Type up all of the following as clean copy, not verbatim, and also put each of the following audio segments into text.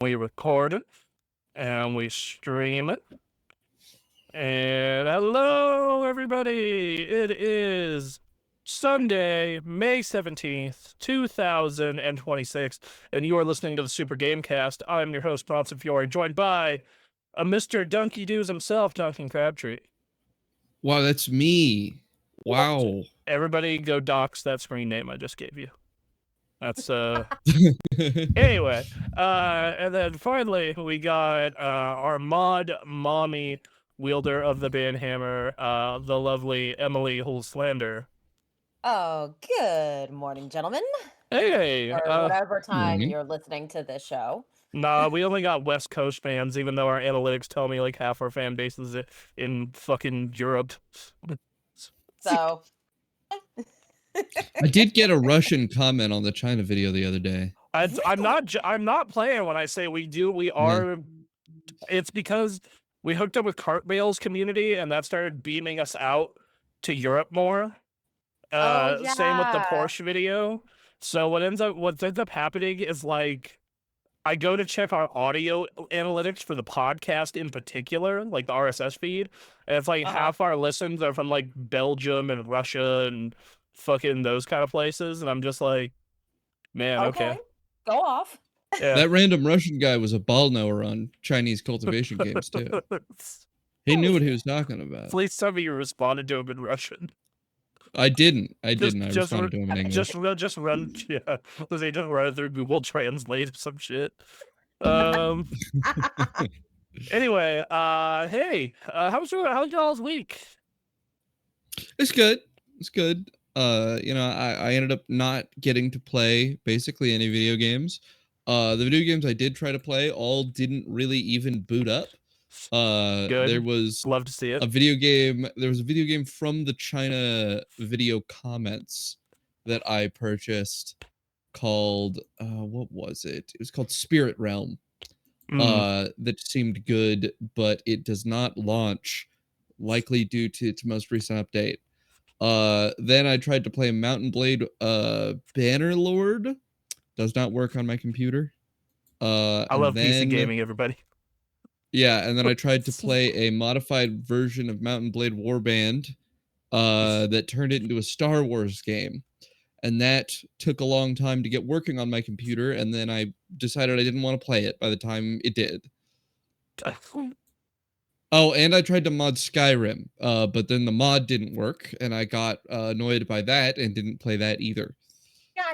We record it and we stream it. And hello, everybody. It is Sunday, May 17th, 2026, and you are listening to the Super Game Cast. I'm your host, Bronson Fiore, joined by a Mr. Dunky Doos himself, Duncan Crabtree. Wow, that's me. Wow. Everybody go dox that screen name I just gave you. That's anyway, and then finally we got our mod mommy wielder of the banhammer, the lovely Emily Hulslander. Oh, good morning, gentlemen. Hey, Or whatever time morning. you're listening to this show. nah, we only got West Coast fans, even though our analytics tell me like half our fan base is in fucking Europe. So I did get a Russian comment on the China video the other day. I'm not playing when I say we do. We are. It's because we hooked up with Cartwheel's community, and that started beaming us out to Europe more. Same with the Porsche video. So what ends up happening is like I go to check our audio analytics for the podcast in particular, like the RSS feed, and it's like half our listens are from like Belgium and Russia and fucking those kind of places, and I'm just like, man, okay. Go off. Yeah. That random Russian guy was a ball knower on Chinese cultivation games too. He knew what he was talking about. Please tell me you responded to him in Russian. I didn't. I responded to him in English. Just run. Yeah, they just run through Google Translate some shit. Anyway, hey, how's y'all's week? It's good. It's good. I ended up not getting to play basically any video games. The video games I did try to play all didn't really even boot up. Good. There was love to see it. There was a video game from the China video comments that I purchased called what was it? It was called Spirit Realm. That seemed good, but it does not launch, likely due to its most recent update. Then I tried to play Mountain Blade Bannerlord. Does not work on my computer. I love PC gaming, everybody. Yeah, and then I tried to play a modified version of Mountain Blade Warband that turned it into a Star Wars game. And that took a long time to get working on my computer, and then I decided I didn't want to play it by the time it did. Oh, and I tried to mod Skyrim, but then the mod didn't work, and I got annoyed by that and didn't play that either.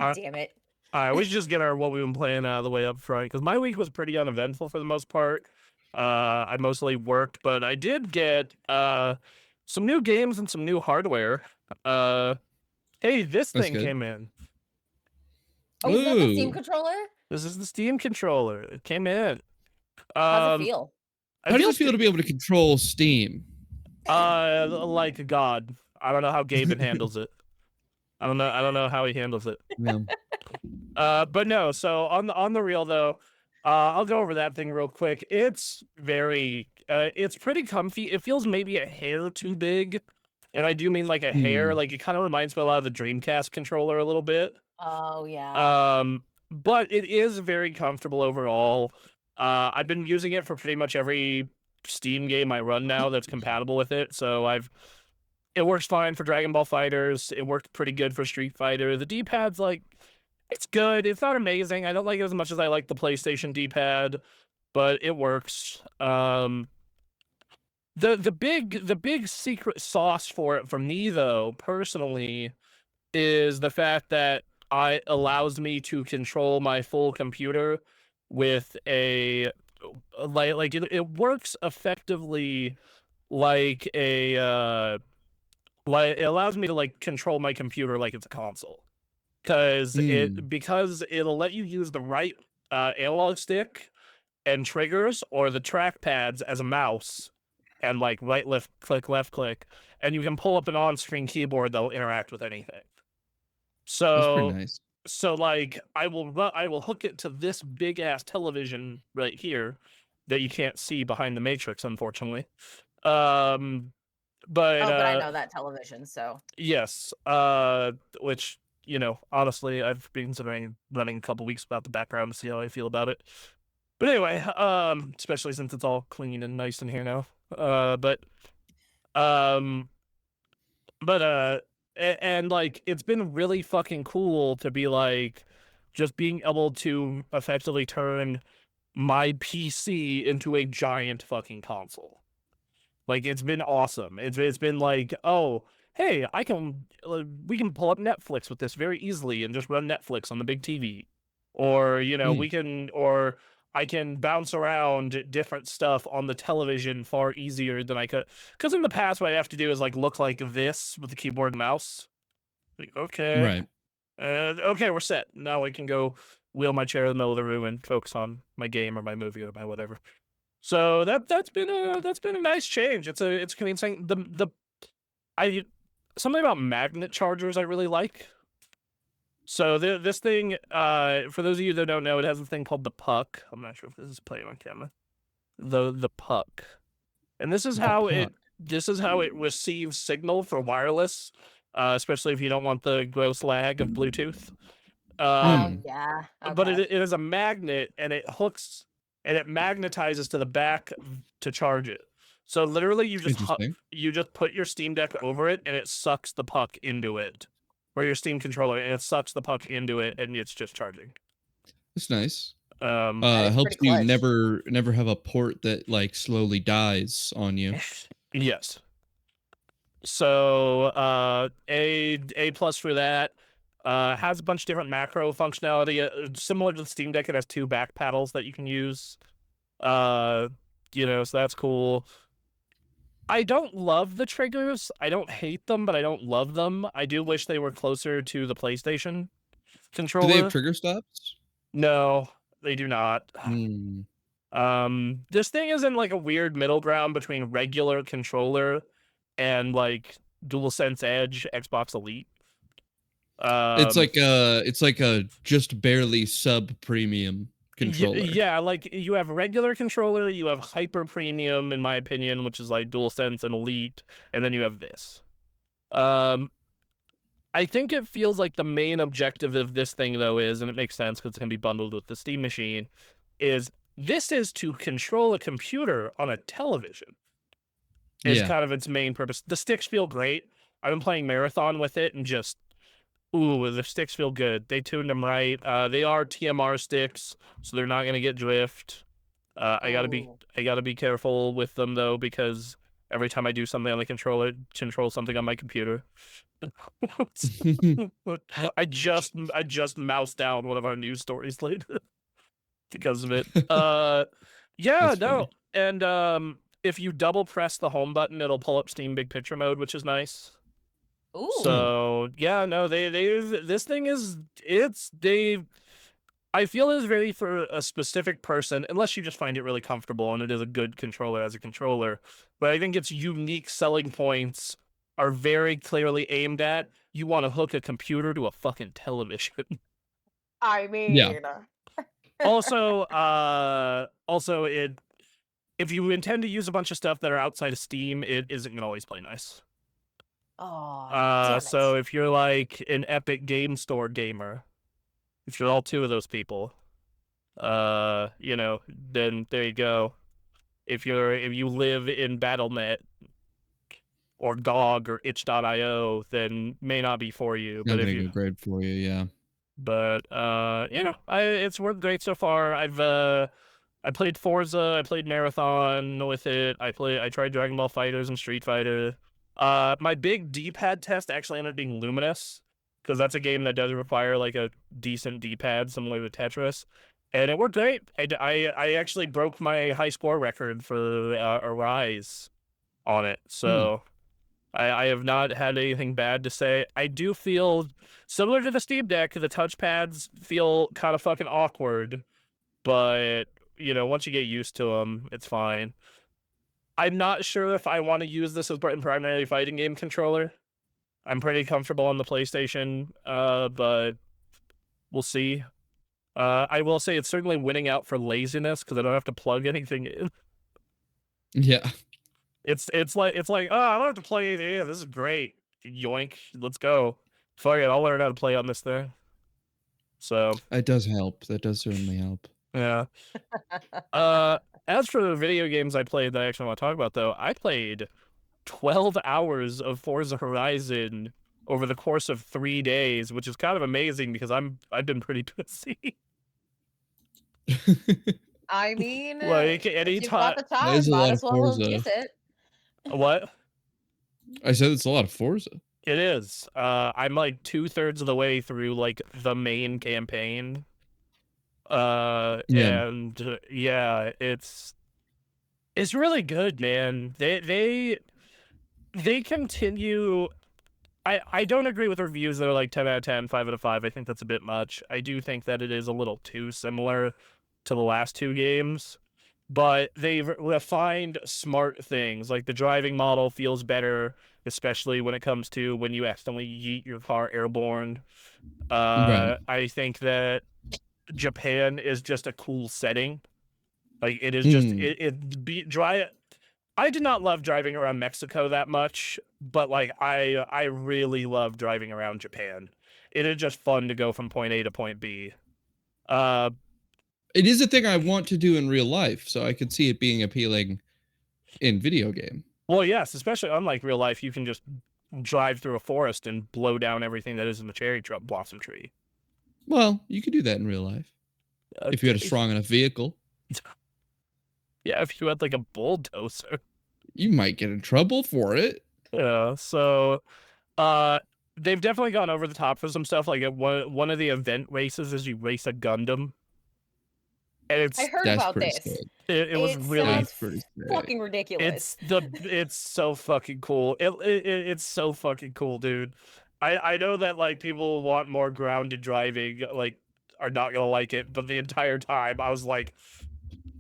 God damn it. All right, we should just get what we've been playing out of the way up front, because my week was pretty uneventful for the most part. I mostly worked, but I did get some new games and some new hardware. Hey, this thing came in. Oh, is that the Steam controller? This is the Steam controller. It came in. How's it feel? How does it feel to be able to control Steam? Like a god. I don't know how Gaben handles it. I don't know how he handles it. Yeah. But no. So on the real though, I'll go over that thing real quick. It's very, it's pretty comfy. It feels maybe a hair too big, and I do mean like a hair. Like it kind of reminds me a lot of the Dreamcast controller a little bit. Oh yeah. But it is very comfortable overall. I've been using it for pretty much every Steam game I run now that's compatible with it. So it works fine for Dragon Ball Fighters. It worked pretty good for Street Fighter. The D-pad's like, it's good. It's not amazing. I don't like it as much as I like the PlayStation D-pad, but it works. The big secret sauce for it for me though, personally, is the fact that it allows me to control my full computer with a like it works effectively like a like it allows me to like control my computer like it's a console, because it'll let you use the right analog stick and triggers or the trackpads as a mouse and like right left click, and you can pull up an on-screen keyboard that'll interact with anything. So that's pretty nice. So like I will hook it to this big ass television right here that you can't see behind the matrix, unfortunately. But I know that television, so yes. Which, you know, honestly, I've been running a couple weeks without the background to see how I feel about it. But anyway, especially since it's all clean and nice in here now. Um, and like it's been really fucking cool to be like just being able to effectively turn my PC into a giant fucking console. Like it's been awesome. It's been like, oh, hey, we can pull up Netflix with this very easily and just run Netflix on the big TV, or Mm, we can, or I can bounce around different stuff on the television far easier than I could. Because in the past, what I have to do is like look like this with the keyboard and mouse. Like, okay, right. okay, we're set. Now I can go wheel my chair in the middle of the room and focus on my game or my movie or my whatever. So that's been a nice change. It's convincing. I something about magnet chargers I really like. So this thing, for those of you that don't know, it has a thing called the puck. I'm not sure if this is playing on camera. The puck, and The puck. this is how it receives signal for wireless, especially if you don't want the gross lag of Bluetooth. Oh, Mm, Um, yeah. but Okay. it is a magnet and it hooks and it magnetizes to the back to charge it. So literally interesting. you just put your Steam Deck over it and it sucks the puck into it. Or your Steam controller and it sucks the puck into it and it's just charging. That's nice. Um That is Helps pretty you clutch. never have a port that, like, slowly dies on you. yes. So A plus for that. Has a bunch of different macro functionality. Similar to the Steam Deck, it has two back paddles that you can use. Uh, so that's cool. I don't love the triggers. I don't hate them, but I don't love them. I do wish they were closer to the PlayStation Do they have controller. trigger stops? No, they do not. Mm. This thing is in like a weird middle ground between regular controller and like DualSense Edge Xbox Elite. Um, It's like a just barely sub-premium controller. yeah, like you have regular controller, you have hyper premium, in my opinion, which is like DualSense and Elite, and then you have this. Um, I think it feels like the main objective of this thing, though, is, and it makes sense because it's going to be bundled with the Steam machine, is this is to control a computer on a television, is Yeah. kind of its main purpose. The sticks feel great. I've been playing Marathon with it and just, ooh, the sticks feel good. They tuned them right. They are TMR sticks, so they're not going to get drift. Ooh. I gotta be careful with them though, because every time I do something on the controller, control something on my computer. I just moused down one of our news stories later because of it. Yeah, That's no, funny. and if you double press the home button, it'll pull up Steam Big Picture mode, which is nice. Oh. Ooh. So yeah, no, they this thing is it's they I feel it's very for a specific person, unless you just find it really comfortable and it is a good controller as a controller. But I think its unique selling points are very clearly aimed at you want to hook a computer to a fucking television. I Yeah. mean, Also it if you intend to use a bunch of stuff that are outside of Steam, it isn't gonna always play nice. oh, damn it. So if you're like an Epic Game Store gamer, if you're all two of those people, then there you go. If you live in BattleNet or GOG or itch.io, then may not be for you. Not gonna go great for you, yeah. It's worked great so far. I played Forza, I played Marathon with it. I tried Dragon Ball Fighters and Street Fighter. My big D-pad test actually ended up being Luminous, because that's a game that does require like a decent D-pad, similar to Tetris. And it worked great. I actually broke my high score record for Arise on it. Hmm. So I have not had anything bad to say. I do feel similar to the Steam Deck, the touchpads feel kind of fucking awkward, but once you get used to them, it's fine. I'm not sure if I want to use this as a primary fighting game controller. I'm pretty comfortable on the PlayStation, but we'll see. I will say it's certainly winning out for laziness because I don't have to plug anything in. Yeah. It's like, oh, I don't have to play anything in. This is great. Yoink, let's go. Fuck it, I'll learn how to play on this thing. So It does help. That does certainly help. Yeah. Uh, as for the video games I played that I actually want to talk about, though, I played 12 hours of Forza Horizon over the course of 3 days, which is kind of amazing because I've been pretty busy. I mean, Like, if you've got anytime. the That is time, a might lot as of well Forza. use it. What? I said it's a lot of Forza. It is. I'm like 2/3 of the way through like the main campaign. Yeah. And yeah, it's really good, man. They continue. I don't agree with reviews that are like 10 out of 10, 5 out of 5. I think that's a bit much. I do think that it is a little too similar to the last two games, but they've refined smart things. Like the driving model feels better, especially when it comes to when you accidentally yeet your car airborne. Right. I think that Japan is just a cool setting. Like it is just Mm. it be dry. I did not love driving around Mexico that much, but like I really love driving around Japan. It is just fun to go from point A to point B. Uh, It is a thing I want to do in real life, so I could see it being appealing in video game. well, yes, especially unlike real life, you can just drive through a forest and blow down everything that is in the blossom tree. Well, you could do that in real life if you had a strong enough vehicle. Yeah, if you had like a bulldozer. You might get in trouble for it. Yeah, so uh they've definitely gone over the top for some stuff. Like one of the event races is you race a Gundam. And I heard That's about pretty this. sick. it was It really sounds That's pretty sick. fucking ridiculous. it's so fucking cool. It's so fucking cool, dude. I know that like people want more grounded driving, like are not gonna like it, but the entire time I was like,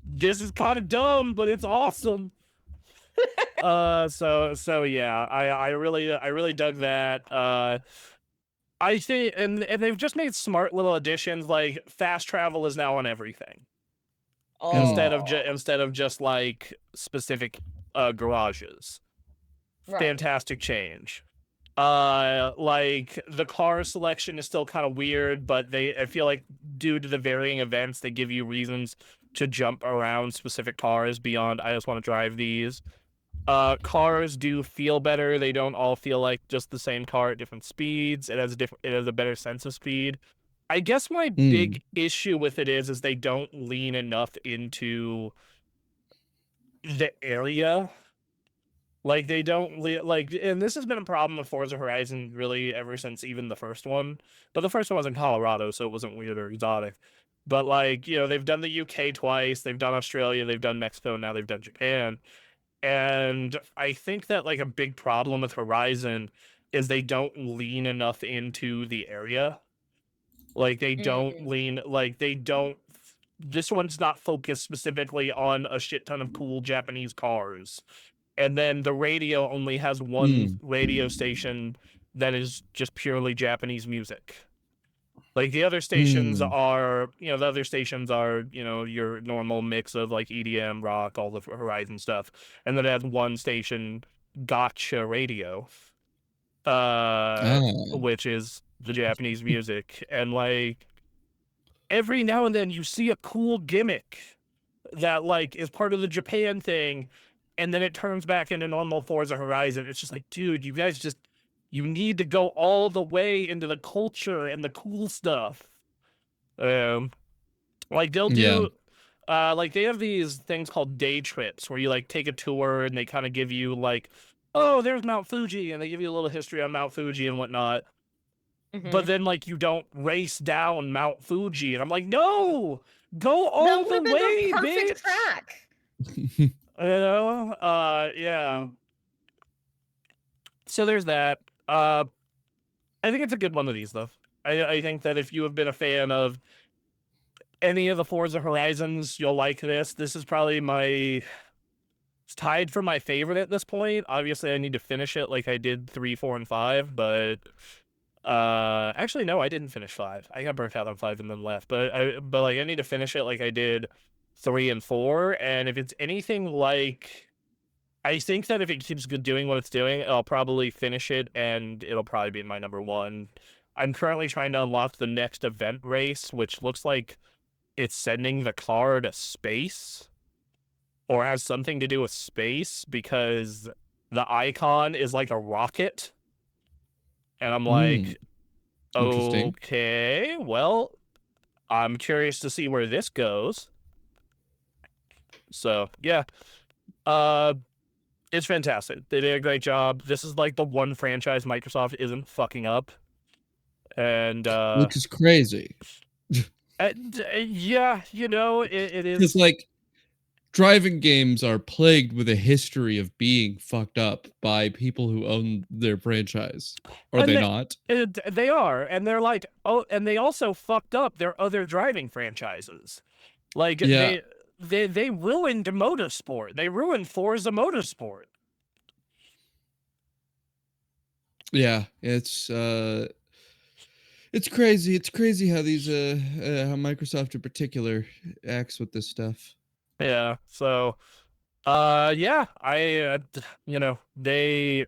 this is kind of dumb, but it's awesome. So yeah, I really dug that. I think, and they've just made smart little additions. Like fast travel is now on everything Oh, instead of just like specific garages. right. Fantastic change. Like the car selection is still kind of weird, but I feel like due to the varying events, they give you reasons to jump around specific cars beyond I just want to drive these. Cars do feel better. They don't all feel like just the same car at different speeds. It has a better sense of speed. I guess my Mm. big issue with it is they don't lean enough into the area. Like they don't like, and this has been a problem with Forza Horizon really ever since even the first one. But the first one was in Colorado, so it wasn't weird or exotic. But like, you know, they've done the UK twice, they've done Australia, they've done Mexico, now they've done Japan. And I think that like a big problem with Horizon is they don't lean enough into the area. Like they don't Mm. lean like they don't this one's not focused specifically on a shit ton of cool Japanese cars. And then the radio only has one Mm. radio station that is just purely Japanese music. Like the other stations Mm. are, you know, the other stations are, you know, your normal mix of like EDM, rock, all the Horizon stuff. And then it has one station, Gotcha Radio, Ah. which is the Japanese music. And like every now and then you see a cool gimmick that like is part of the Japan thing, and then it turns back into normal Forza Horizon. It's just like, dude, you guys just you need to go all the way into the culture and the cool stuff. Um, like they'll Yeah. do, like they have these things called day trips where you like take a tour and they kind of give you like, oh, there's Mount Fuji, and they give you a little history on Mount Fuji and whatnot. But Mhm. then like you don't race down Mount Fuji, and I'm like, no, go That all would the have been the way, perfect bitch. track. You know, yeah. So there's that. I think it's a good one of these though. I think that if you have been a fan of any of the Forza Horizons, you'll like this. This is probably it's tied for my favorite at this point. Obviously, I need to finish it like I did 3, 4, and 5, but actually no, I didn't finish 5. I got burnt out on 5 and then left. But like I need to finish it like I did 3 and 4, and if it's anything like I think that if it keeps doing what it's doing, I'll probably finish it and it'll probably be my number one. I'm currently trying to unlock the next event race, which looks like it's sending the car to space or has something to do with space because the icon is like a rocket. And I'm like, Interesting. okay, well, I'm curious to see where this goes. So, yeah. It's fantastic. They did a great job. This is like the one franchise Microsoft isn't fucking up. And Which is crazy. yeah, it Because is. like driving games are plagued with a history of being fucked up by people who own their franchise. Are And they not? they are, and they're like, oh, and they also fucked up their other driving franchises. Like Yeah. they ruined motorsport. They ruined Forza Motorsport. Yeah, it's crazy. It's crazy how these how Microsoft in particular acts with this stuff. Yeah. So, yeah, they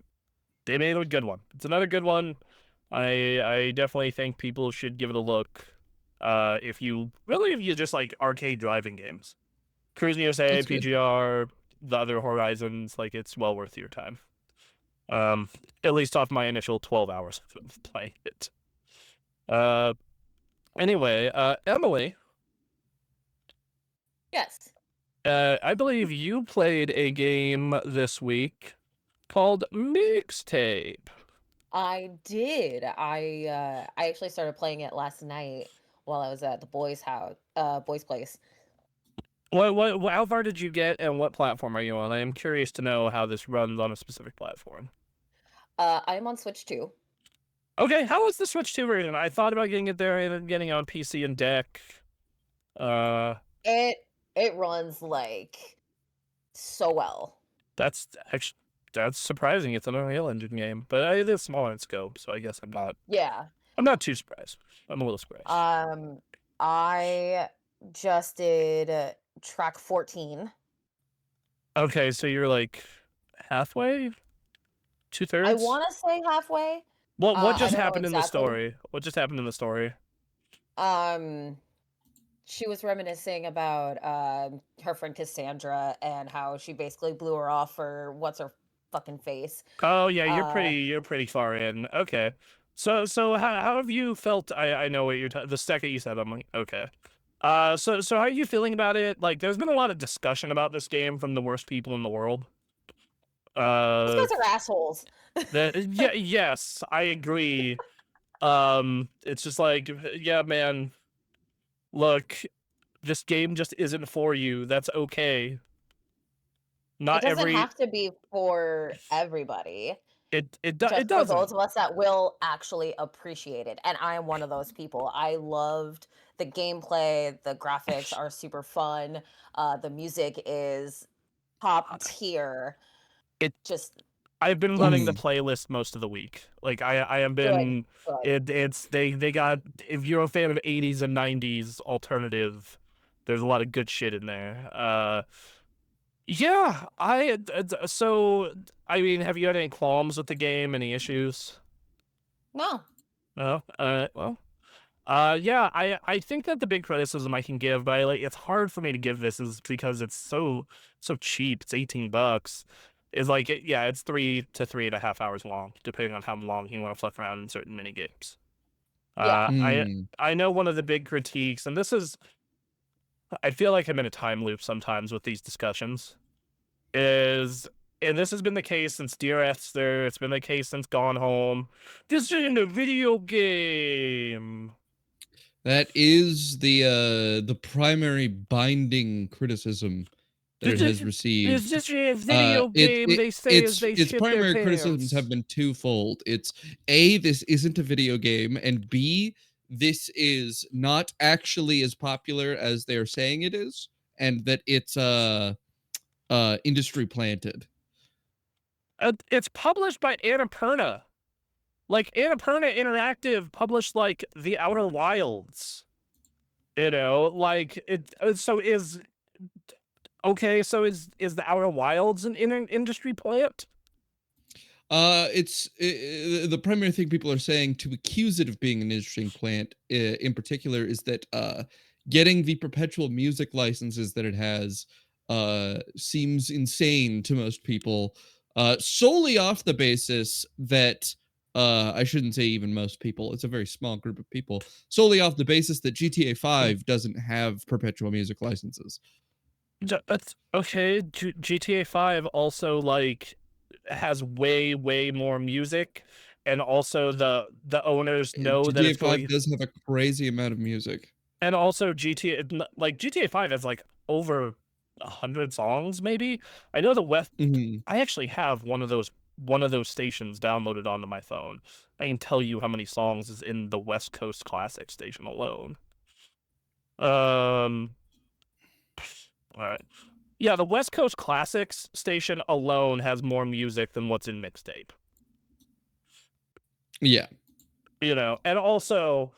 made a good one. It's another good one. I definitely think people should give it a look. If you just like arcade driving games, Cruising USA, That's good. PGR, the other Horizons, like it's well worth your time. At least off my initial 12 hours of playing it. Uh, anyway, Emily, Yes. I believe you played a game this week called Mixtape. I did. I actually started playing it last night while I was at the boys' place. How far did you get, and what platform are you on? I am curious to know how this runs on a specific platform. I'm on Switch 2. Okay, how is the Switch 2 version? I thought about getting it there and getting it on PC and deck. Uh, It runs like so well. that's actually that's surprising. It's an Unreal Engine game, but it is smaller in scope, so I guess Yeah. I'm not too surprised. I'm a little surprised. I just did track 14. Okay, so you're like halfway, two I thirds. want to say halfway. What I just don't know happened in the exactly. story? What just happened in the story? Um, she was reminiscing about her friend Cassandra and how she basically blew her off for what's her fucking face. Oh yeah, Uh, you're pretty far in. Okay. So how have you felt? I know what you're the second you said I'm like, okay. So how are you feeling about it? Like there's been a lot of discussion about this game from the worst people in the world. those Uh guys are assholes. yeah, yes, I agree. It's just like, yeah, man, look, this game just isn't for you. That's okay. It Not doesn't every have to be for everybody. it Just for those doesn't. of us that will actually appreciate it. And I am one of those people. I loved the gameplay, the graphics are super fun. The music is top tier. It Just I've been running the yes. Mm. playlist most of the week. Like I have Good. been Good. it's they got if you're a fan of 80s and 90s alternative, there's a lot of good shit in there. Yeah, so I mean, have you had any qualms with the game, any issues? No. No. Well, yeah, I think that the big criticism I can give, but it's hard for me to give this is because it's so cheap. It's $18. Is like yeah, it's 3 to 3.5 hours long, depending on how long you want to fluff around in certain mini games. Yeah. Hmm. I know one of the big critiques, and this is I feel like I'm in a time loop sometimes with these discussions. Is and this has been the case since Dear Esther. It's been the case since Gone Home. This isn't a video game. That is the primary binding criticism that it has Is received. this a video game they say as they Its shit their primary criticisms have pants? been twofold. It's A, this isn't a video game, and B, this is not actually as popular as they're saying it is, and that it's industry planted. It's published by Annapurna. Like, Annapurna Interactive published, like, The Outer Wilds. Like, so is... Okay, so is The Outer Wilds an industry plant? The primary thing people are saying to accuse it of being an interesting plant, in particular, is that getting the perpetual music licenses that it has seems insane to most people, solely off the basis that I shouldn't say even most people, it's a very small group of people, solely off the basis that GTA 5 doesn't have perpetual music licenses. That's okay. GTA 5 also like has way more music, and also the owners know that GTA it's 5 going. does have a crazy amount of music. And also GTA 5 has like over 100 songs, maybe. I know the West. Mhm. I actually have one of those stations downloaded onto my phone. I can tell you how many songs is in the West Coast Classic station alone. Um, all right. Yeah, the West Coast Classics station alone has more music than what's in mixtape. Yeah. And also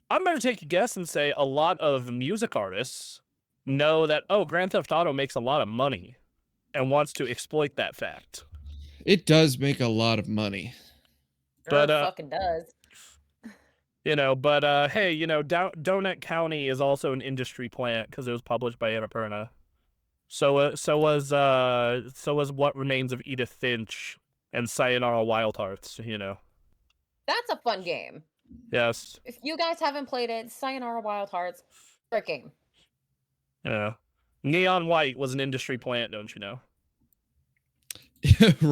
I'm going to take a guess and say a lot of music artists know that, oh, Grand Theft Auto makes a lot of money and wants to exploit that fact. It does make a lot of money. Sure But, fucking does. hey, Donut County is also an industry plant because it was published by Annapurna. So was What Remains of Edith Finch and Sayonara Wild Hearts. That's a fun game. Yes. If you guys haven't played it, Sayonara Wild Hearts, great game. Yeah. Neon White was an industry plant, don't you know?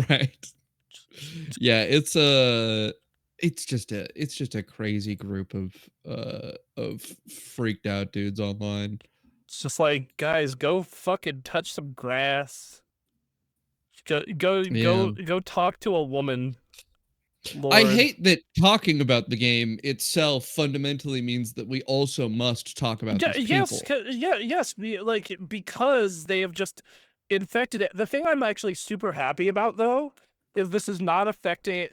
Right. Yeah, it's just a crazy group of freaked out dudes online. It's just like, guys, go fucking touch some grass. Yeah. Go talk to a woman, I Lord. hate that talking about the game itself fundamentally means that we also must talk about Yeah, these yes, people. yes, because they have just infected it. The thing I'm actually super happy about, though, is this is not affecting.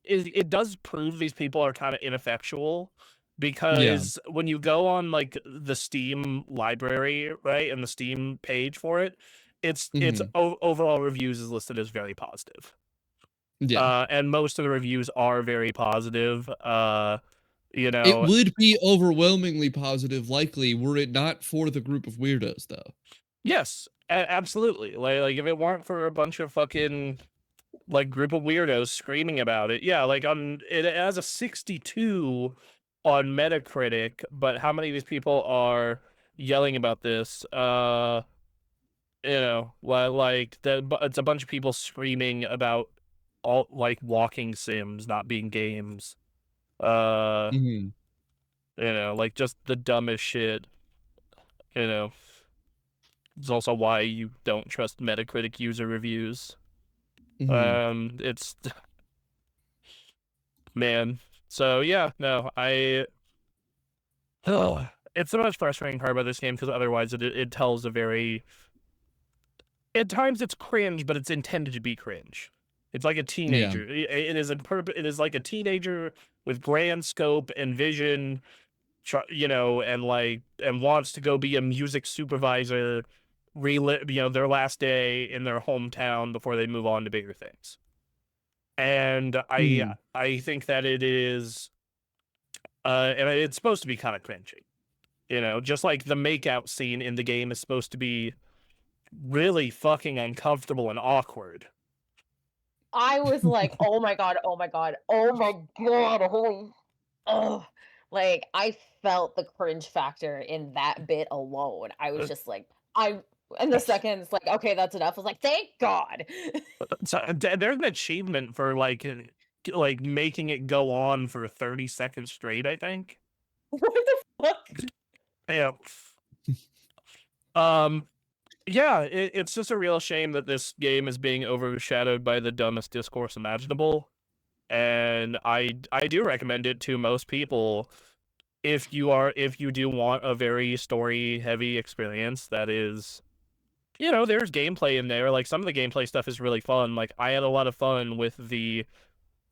Is it does prove these people are kind of ineffectual, Yeah. because when you go on like the Steam library, right, and the Steam page for it, it's Mhm. overall reviews is listed as very positive. Yeah. And most of the reviews are very positive. You It know, would be overwhelmingly positive likely were it not for the group of weirdos, though. yes, absolutely. Like if it weren't for a bunch of fucking like group of weirdos screaming about it, yeah, like it has a 62 on Metacritic, but how many of these people are yelling about this? It's a bunch of people screaming about all like walking sims not being games. Uh, Mhm. like just the dumbest shit. You know, it's also why you don't trust Metacritic user reviews. Mhm. It's man. So yeah, no, it's the most frustrating part about this game because otherwise it tells a very. At times it's cringe, but it's intended to be cringe. It's like a Yeah. teenager. It is like a teenager with grand scope and vision, and wants to go be a music supervisor, relive their last day in their hometown before they move on to bigger things. And I Mhm. I think that it is, and it's supposed to be kind of cringy, just like the makeout scene in the game is supposed to be really fucking uncomfortable and awkward. I was like, "Oh my god, oh my god, oh my god, holy ugh." Like, I felt the cringe factor in that bit alone. I was Uh, just like, I and the second it's like, "Okay, that's enough." I was like, "Thank God." so there's an achievement for like making it go on for 30 seconds straight, I think. What the fuck? Yeah. Um, yeah, it's just a real shame that this game is being overshadowed by the dumbest discourse imaginable. And I do recommend it to most people if you do want a very story heavy experience that is, there's gameplay in there. Like some of the gameplay stuff is really fun. Like I had a lot of fun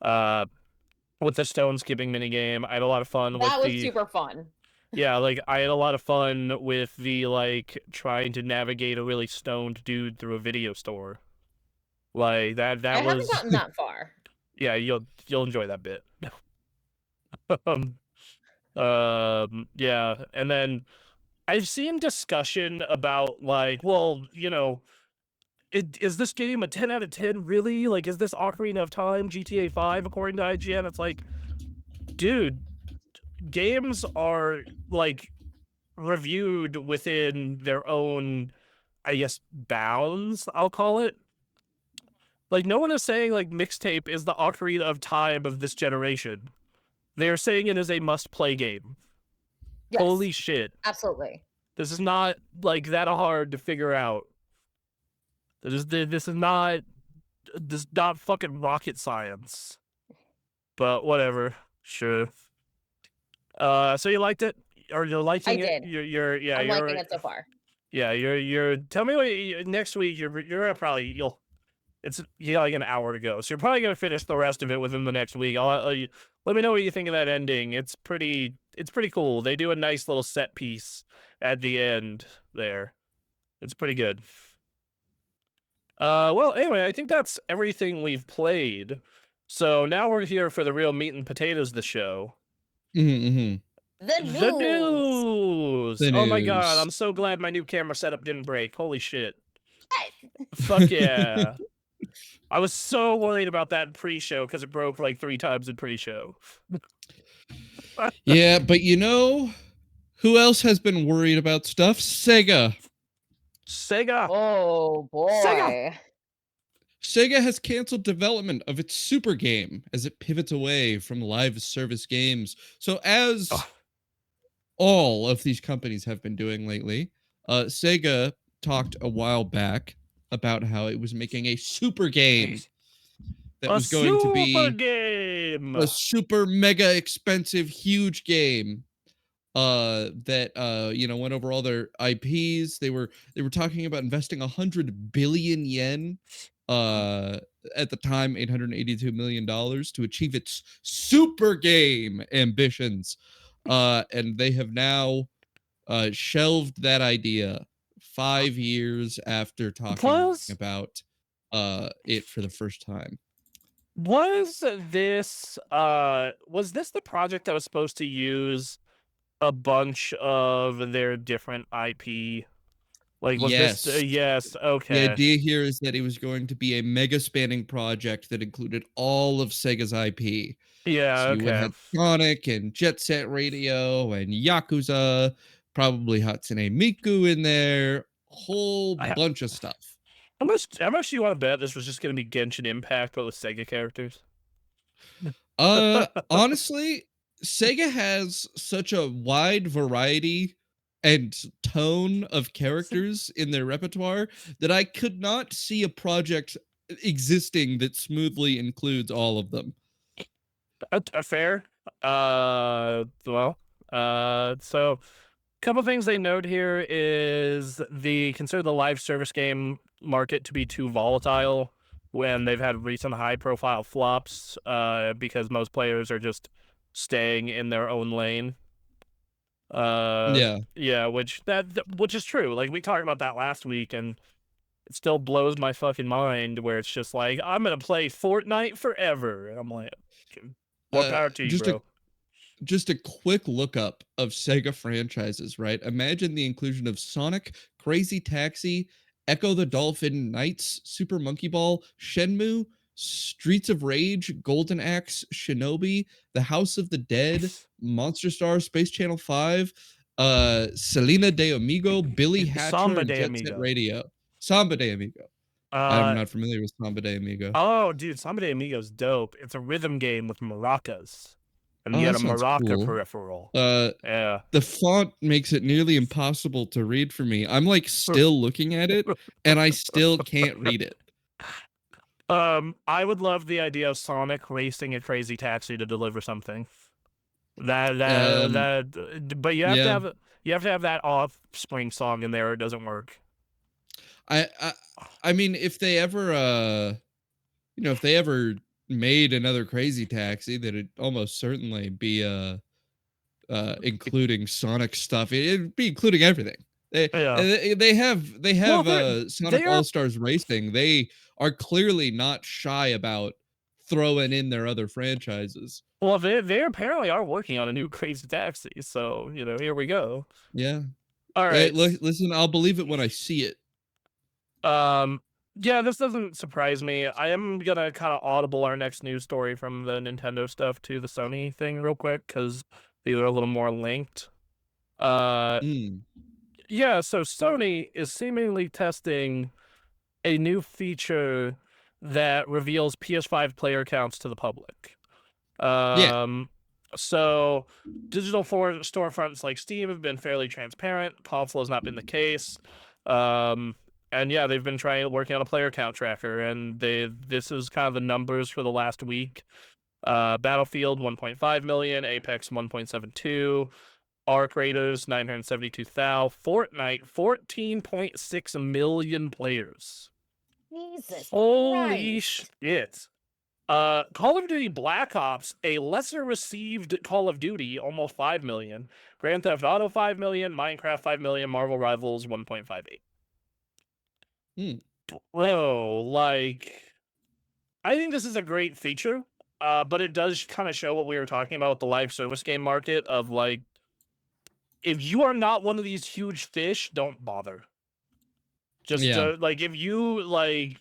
uh with the stone skipping minigame. I had a lot of fun with That was the super fun. yeah, like I had a lot of fun with the like trying to navigate a really stoned dude through a video store. Like that I haven't was gotten that far. yeah, you'll enjoy that bit. um, yeah, and then I've seen discussion about like, well, is this game a 10 out of 10 really? Like, is this Ocarina of Time, GTA 5 according to IGN? It's like, dude, games are like reviewed within their own, I guess, bounds, I'll call it. Like, no one is saying like Mixtape is the Ocarina of Time of this generation. They are saying it is a must play game. Yes, Holy shit. absolutely. This is not like that hard to figure out. This is not fucking rocket science. But whatever. Sure. So you liked it? Or you're I liking it? did. You're yeah, I'm liking you're it so far. yeah, you're tell me what next week you're probably you got like an hour to go. So you're probably gonna finish the rest of it within the next week. Let me know what you think of that ending. It's pretty cool. They do a nice little set piece at the end there. It's pretty good. Well, anyway, I think that's everything we've played. So now we're here for the real meat and potatoes of the show. Mm-hmm. The The news. news! The Oh my god, news. I'm so glad my new camera setup didn't break. Holy shit. Yes. Fuck yeah. I was so worried about that in pre-show because it broke like 3 times in pre-show. Yeah, but who else has been worried about stuff? Sega. Sega! Oh Sega! boy. Sega has canceled development of its Super Game as it pivots away from live service games. So, as Ugh. all of these companies have been doing lately, Sega talked a while back about how it was making a super game that A was going to super be game! a super mega expensive huge game that went over all their IPs. They were talking about investing 100 billion yen, uh at the time $882 million, to achieve its super game ambitions. And they have now shelved that idea 5 years after talking Was about it for the first time. was this the project that was supposed to use a bunch of their different IP? Like, was this Yes. yes, The okay. idea here is that it was going to be a mega spanning project that included all of Sega's IP. Yeah, So you would okay. have Sonic and Jet Set Radio and Yakuza, probably Hatsune Miku in there, whole I bunch of stuff. how much do you wanna bet this was just gonna be Genshin Impact, but with Sega characters? Honestly, Sega has such a wide variety and tone of characters in their repertoire that I could not see a project existing that smoothly includes all of them. Fair. Well, so couple things they note here is consider the live service game market to be too volatile when they've had recent high profile flops, because most players are just staying in their own lane. Yeah. Yeah, which is true. Like we talked about that last week, and it still blows my fucking mind where it's just like, I'm gonna play Fortnite forever. And I'm like, "Okay, more Uh power to you, just a bro." just a quick lookup of Sega franchises, right? Imagine the inclusion of Sonic, Crazy Taxi, Echo the Dolphin Knights, Super Monkey Ball, Shenmue, Streets of Rage, Golden Axe, Shinobi, The House of the Dead, Monster Star, Space Channel 5, Selena de Amigo, Billy Hatcher, Samba and de Jet Set Amigo. Radio. Samba de Amigo. I'm Uh not familiar with Samba de Amigo. oh, dude, Samba de Amigo's dope. It's a rhythm game with maracas, and Oh, you get that a sounds maraca cool. peripheral. Uh, Yeah. the font makes it nearly impossible to read for me. I'm like still looking at it and I still can't read it. I would love the idea of Sonic racing a crazy taxi to deliver something. Um, But yeah. you have to have that offspring song in there. Or it doesn't work. I I I mean if they ever if they ever made another Crazy Taxi, that it'd almost certainly be including Sonic stuff. It'd be including everything. They Yeah. Well, they have they Sonic are All-Stars Racing. They are clearly not shy about throwing in their other franchises. they apparently are working on a new Crazy Taxi. So here we go. Yeah. All Hey, right. listen, I'll believe it when I see it. Um, yeah, this doesn't surprise me. I am gonna kind of audible our next news story from the Nintendo stuff to the Sony thing real quick because they are a little more linked. Uh, Mm. yeah, so Sony is seemingly testing a new feature that reveals PS5 player counts to the public. Yeah. Um, so digital storefronts like Steam have been fairly transparent. Console has not been the case. And yeah, they've been working on a player count tracker, and this is kind of the numbers for the last week. Battlefield 1.5 million, Apex 1.72, Arc Raiders 972,000, Fortnite 14.6 million players. Jesus Holy Christ. shit. Call of Duty Black Ops, a lesser received Call of Duty, almost 5 million. Grand Theft Auto 5 million, Minecraft 5 million, Marvel Rivals 1.58. Mm. Whoa, like, I think this is a great feature, but it does kind of show what we were talking about with the live service game market of like, if you are not one of these huge fish, don't bother. Just Yeah. like if you like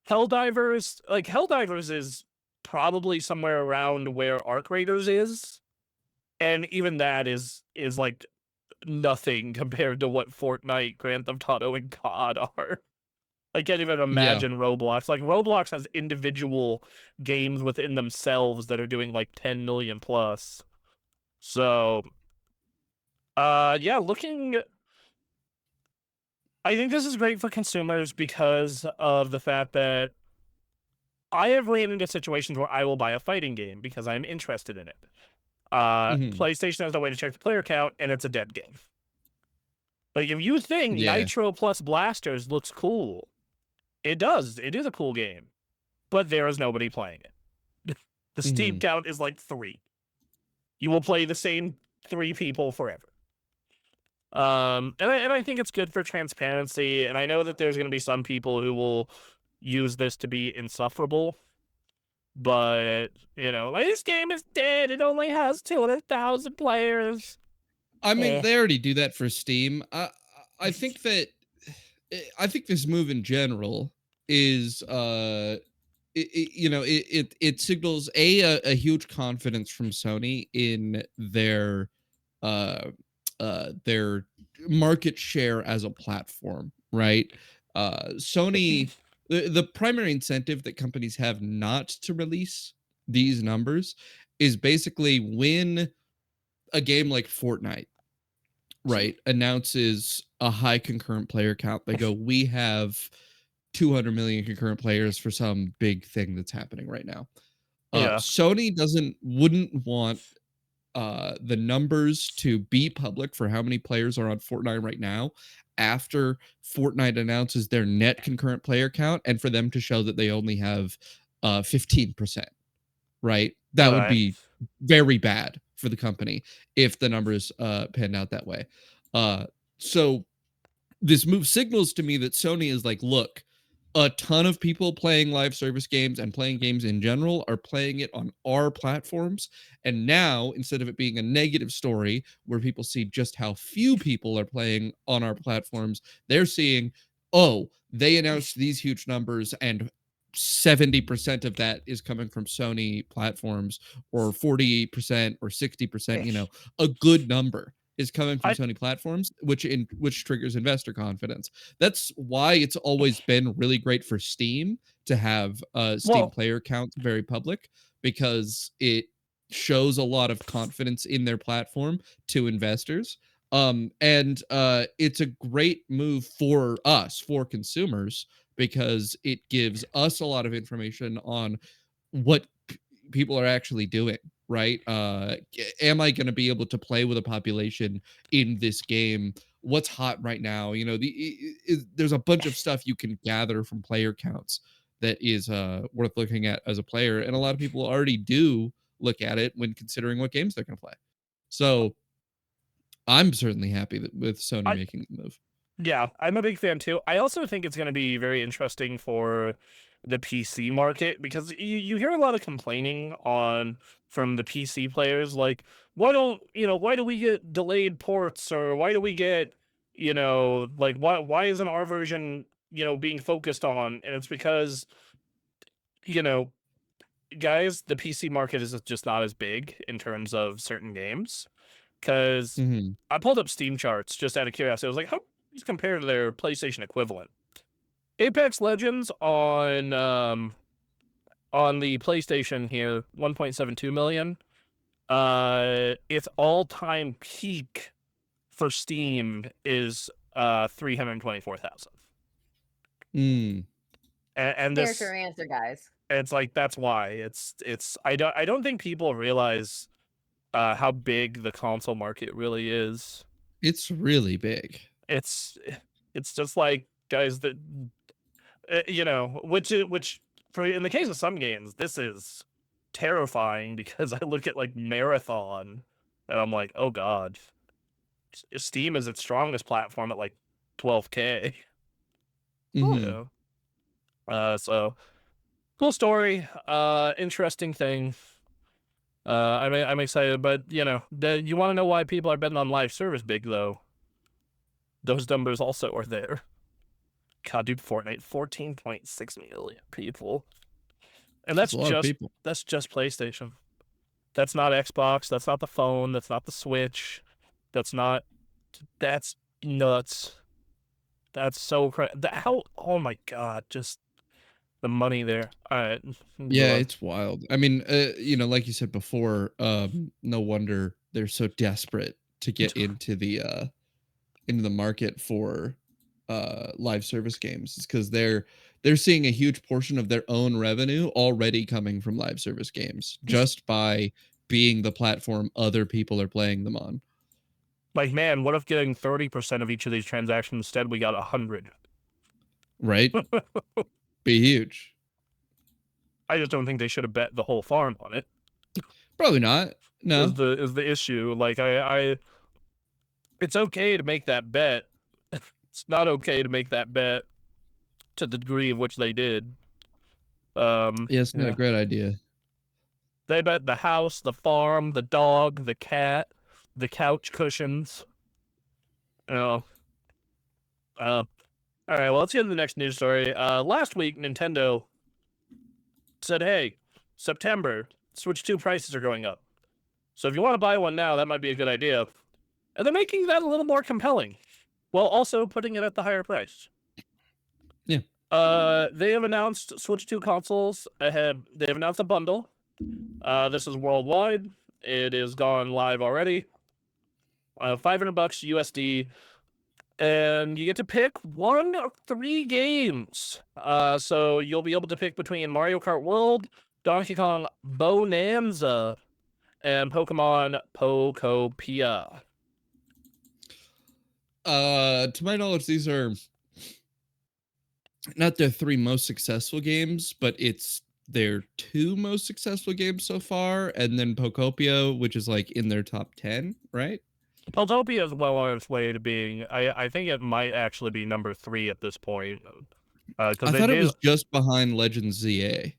Helldivers is probably somewhere around where Arc Raiders is, and even that is like nothing compared to what Fortnite, Grand Theft Auto, and COD are. I can't even Yeah. imagine Roblox. Like Roblox has individual games within themselves that are doing like 10 million plus. So, yeah, I think this is great for consumers because of the fact that I have ran into situations where I will buy a fighting game because I'm interested in it. Mhm. PlayStation has no way to check the player count, and it's a dead game. Like, if you think Yeah. Nitro plus Blasters looks cool, it does. It is a cool game, but there is nobody playing it. The Steam Mhm. count is like 3. You will play the same 3 people forever. And I think it's good for transparency, and I know that there's going to be some people who will use this to be insufferable. But, like, this game is dead. It only has 200,000 players. I mean, Eh. they already do that for Steam. I think that I think this move in general is it signals a huge confidence from Sony in uh their market share as a platform, right? Sony, the primary incentive that companies have not to release these numbers is basically when a game like Fortnite, right, announces a high concurrent player count. They go, we have 200 million concurrent players for some big thing that's happening right now. Yeah. Sony wouldn't want the numbers to be public for how many players are on Fortnite right now after Fortnite announces their net concurrent player count, and for them to show that they only have 15%, right? That would Right. be very bad for the company if the numbers panned out that way. Uh, so this move signals to me that Sony is like, look, a ton of people playing live service games and playing games in general are playing it on our platforms. And now, instead of it being a negative story where people see just how few people are playing on our platforms, they're seeing, oh, they announced these huge numbers and 70% of that is coming from Sony platforms, or 40% or 60%, Fish. a good number is coming from I, Sony platforms, which triggers investor confidence. That's why it's always been really great for Steam to have Steam well, player counts very public, because it shows a lot of confidence in their platform to investors. And it's a great move for us, for consumers, because it gives us a lot of information on what people are actually doing, right? Am I going to be able to play with a population in this game? What's hot right now? There's a bunch of stuff you can gather from player counts that is worth looking at as a player, and a lot of people already do look at it when considering what games they're going to play. So I'm certainly happy with Sony I, making the move. yeah, I'm a big fan too. I also think it's going to be very interesting for the PC market because you hear a lot of complaining from the PC players, like, why do we get delayed ports, or why do we get, you know, like why isn't our version, you know, being focused on? And it's because, you know, guys, the PC market is just not as big in terms of certain games. Because Mhm. I pulled up Steam charts just out of curiosity. I was like, how these compare to their PlayStation equivalent? Apex Legends on the PlayStation here, 1.72 million. Its all-time peak for Steam is 324,000. Mm. And There's your this answer, guys. it's like that's why it's I don't think people realize how big the console market really is. It's really big. It's it's just like guys that you know, which for in the case of some games, this is terrifying because I look at like Marathon and I'm like, oh god, Steam is its strongest platform at like 12K. Mhm. Yeah. So cool story. Interesting thing. I'm excited, but you know, you want to know why people are betting on live service big though? Those numbers also are there. God, dude, Fortnite, 14.6 million people, and It's a lot of people. that's just PlayStation. That's not Xbox. That's not the phone. That's not the Switch. That's not. That's nuts. That's so crazy. How? Oh my god! Just the money there. All right, move Yeah, on. it's wild. I mean, you know, like you said before, no wonder they're so desperate to get into the market for live service games. It's because they're seeing a huge portion of their own revenue already coming from live service games just by being the platform other people are playing them on. Like, man, what if getting 30% of each of these transactions instead we got 100? Right? Be huge. I just don't think they should have bet the whole farm on it. Probably not. Is No. the issue? Like, it's okay to make that bet. It's not okay to make that bet to the degree of which they did. Yeah, it's not a Yeah, great idea. they bet the house, the farm, the dog, the cat, the couch cushions. You know, all right. Well, let's get to the next news story. Last week, Nintendo said, "Hey, September Switch 2 prices are going up. So if you want to buy one now, that might be a good idea." And they're making that a little more compelling, while also putting it at the higher price. Yeah. They have announced Switch 2 consoles ahead. They have announced a bundle. This is worldwide. It is gone live already. $500 USD, and you get to pick one of three games. So you'll be able to pick between Mario Kart World, Donkey Kong Bonanza, and Pokemon Pokopia. To my knowledge, these are not their three most successful games, but it's their two most successful games so far, and then Pokopia, which is like in their top 10, right? Pokopia is well on its way to being. I think it might actually be number 3 at this point. Because I they thought it made. was just behind Legends ZA.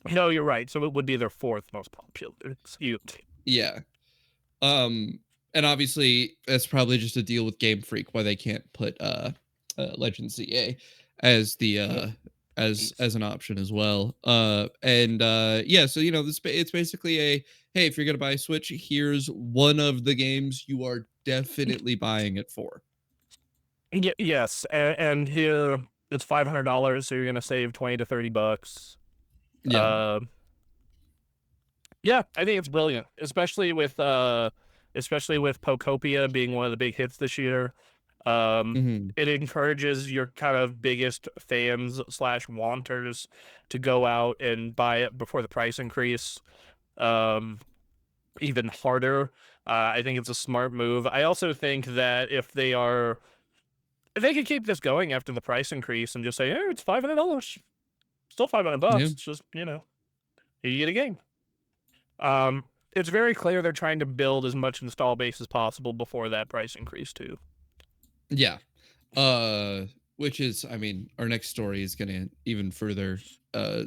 No, you're right. So it would be their 4th most popular. Excuse me. Yeah. Um, and obviously that's probably just a deal with Game Freak why they can't put Legends ZA as the as an option as well. And yeah, so you know, this it's basically a hey, if you're gonna buy a Switch, here's one of the games you are definitely buying it for. Yes, and here it's $500, so you're gonna save 20 to $30. Yeah. Uh, yeah, I think it's brilliant, especially with Pokopia being one of the big hits this year. Hmm. It encourages your kind of biggest fans slash wanters to go out and buy it before the price increase. Um, Even harder. I think it's a smart move. I also think that if they could keep this going after the price increase and just say, "Hey, it's $500, still Yeah. $500. It's just you get a game." It's very clear they're trying to build as much install base as possible before that price increase too. Yeah. Uh, which is, I mean, our next story is going to even further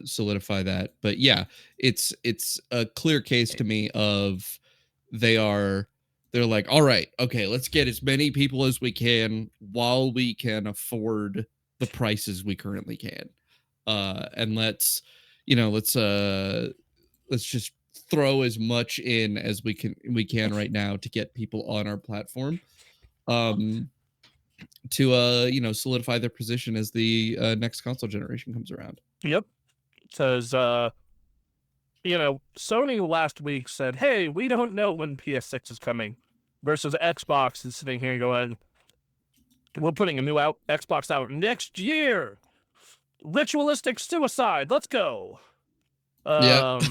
solidify that. But yeah, it's a clear case to me of they are. they're like, all right, okay, let's get as many people as we can while we can afford the prices we currently can. And let's just throw as much in as we can right now to get people on our platform. Um to solidify their position as the next console generation comes around. Yep. Because Sony last week said, "Hey, we don't know when PS6 is coming," versus Xbox is sitting here going, "We're putting a new Xbox out next year. Ritualistic suicide. Let's go." Yeah. Um,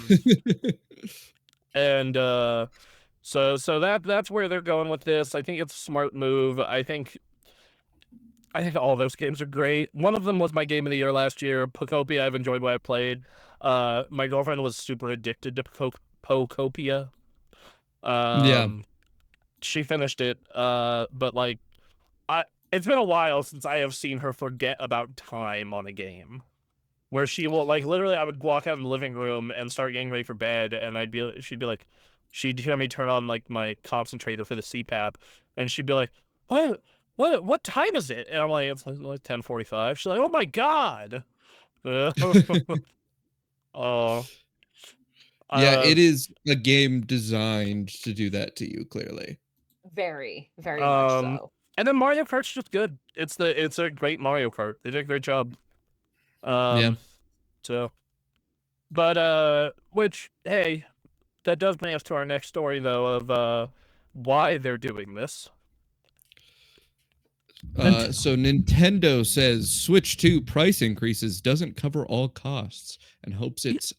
and so that's where they're going with this. I think it's a smart move. I think all those games are great. One of them was my game of the year last year. Pocopia, I've enjoyed what I played. My girlfriend was super addicted to Pocopia. Yeah. She finished it. But like, I it's been a while since I have seen her forget about time on a game. Where she will like literally, I would walk out in the living room and start getting ready for bed, and she'd be like, she'd hear me turn on like my concentrator for the CPAP, and she'd be like, what time is it? And I'm like, it's like 10:45. She's like, oh my god. Oh, Yeah, uh, it is a game designed to do that to you, clearly. Very, very much um, so. and then Mario Kart's just good. It's a great Mario Kart. They did a great job. Yeah. Um, so, but which hey, that does bring us to our next story, though, of why they're doing this. So Nintendo says Switch 2 price increases doesn't cover all costs and hopes its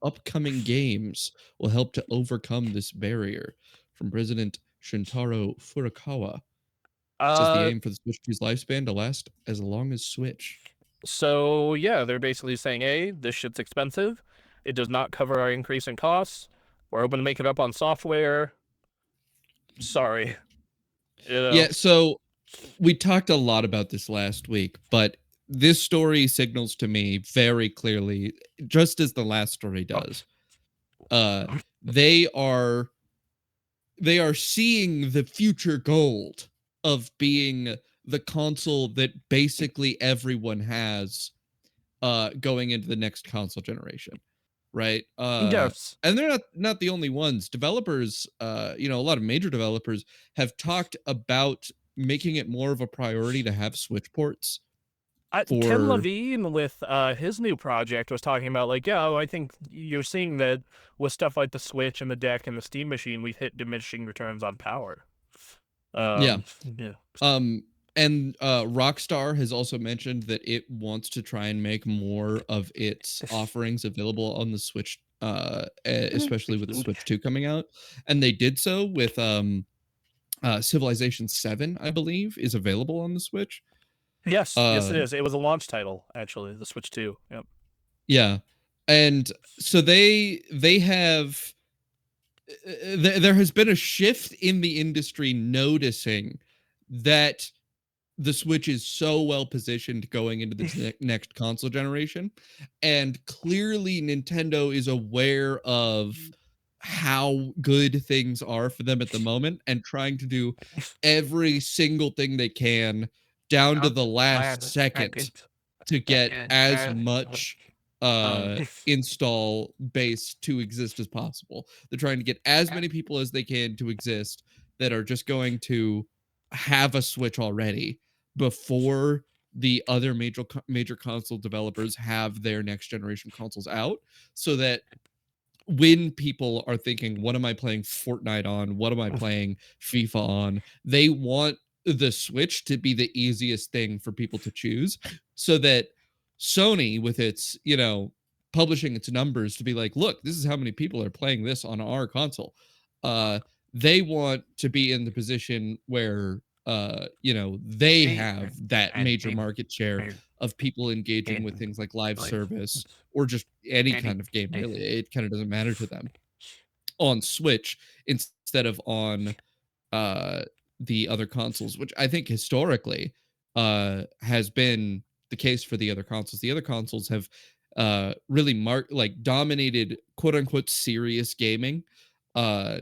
upcoming games will help to overcome this barrier. From President Shintaro Furukawa, says the Uh, aim for the Switch 2's lifespan to last as long as Switch. so yeah, they're basically saying, "Hey, this shit's expensive. It does not cover our increase in costs. We're hoping to make it up on software. Sorry, you Yeah, know." so we talked a lot about this last week, but this story signals to me very clearly, just as the last story does, uh, they are they are seeing the future gold of being the console that basically everyone has going into the next console generation, right? Yes. And they're not the only ones. Developers, a lot of major developers have talked about making it more of a priority to have Switch ports Ken for. Levine with his new project was talking about like, yeah, I think you're seeing that with stuff like the Switch and the Deck and the Steam Machine, we've hit diminishing returns on power. Yeah. Yeah. Um, and Rockstar has also mentioned that it wants to try and make more of its offerings available on the Switch, especially with the Switch 2 coming out. And they did so with Civilization 7, I believe, is available on the Switch. Yes, Uh, it is. It was a launch title, actually, the Switch 2. Yep. yeah. And so they have there has been a shift in the industry noticing that the Switch is so well positioned going into this next console generation. And clearly, Nintendo is aware of how good things are for them at the moment and trying to do every single thing they can down to the last second to get as much install base to exist as possible. They're trying to get as many people as they can to exist that are just going to have a Switch already before the other major console developers have their next generation consoles out, so that when people are thinking, what am I playing Fortnite on? What am I playing FIFA on? They want the Switch to be the easiest thing for people to choose, so that Sony, with its, publishing its numbers to be like, look, this is how many people are playing this on our console. Uh, they want to be in the position where, they have that major market share of people engaging with things like live service or just any kind of game, really. It kind of doesn't matter to them on Switch instead of on uh the other consoles, which I think historically has been the case for the other consoles. The other consoles have really dominated quote unquote serious gaming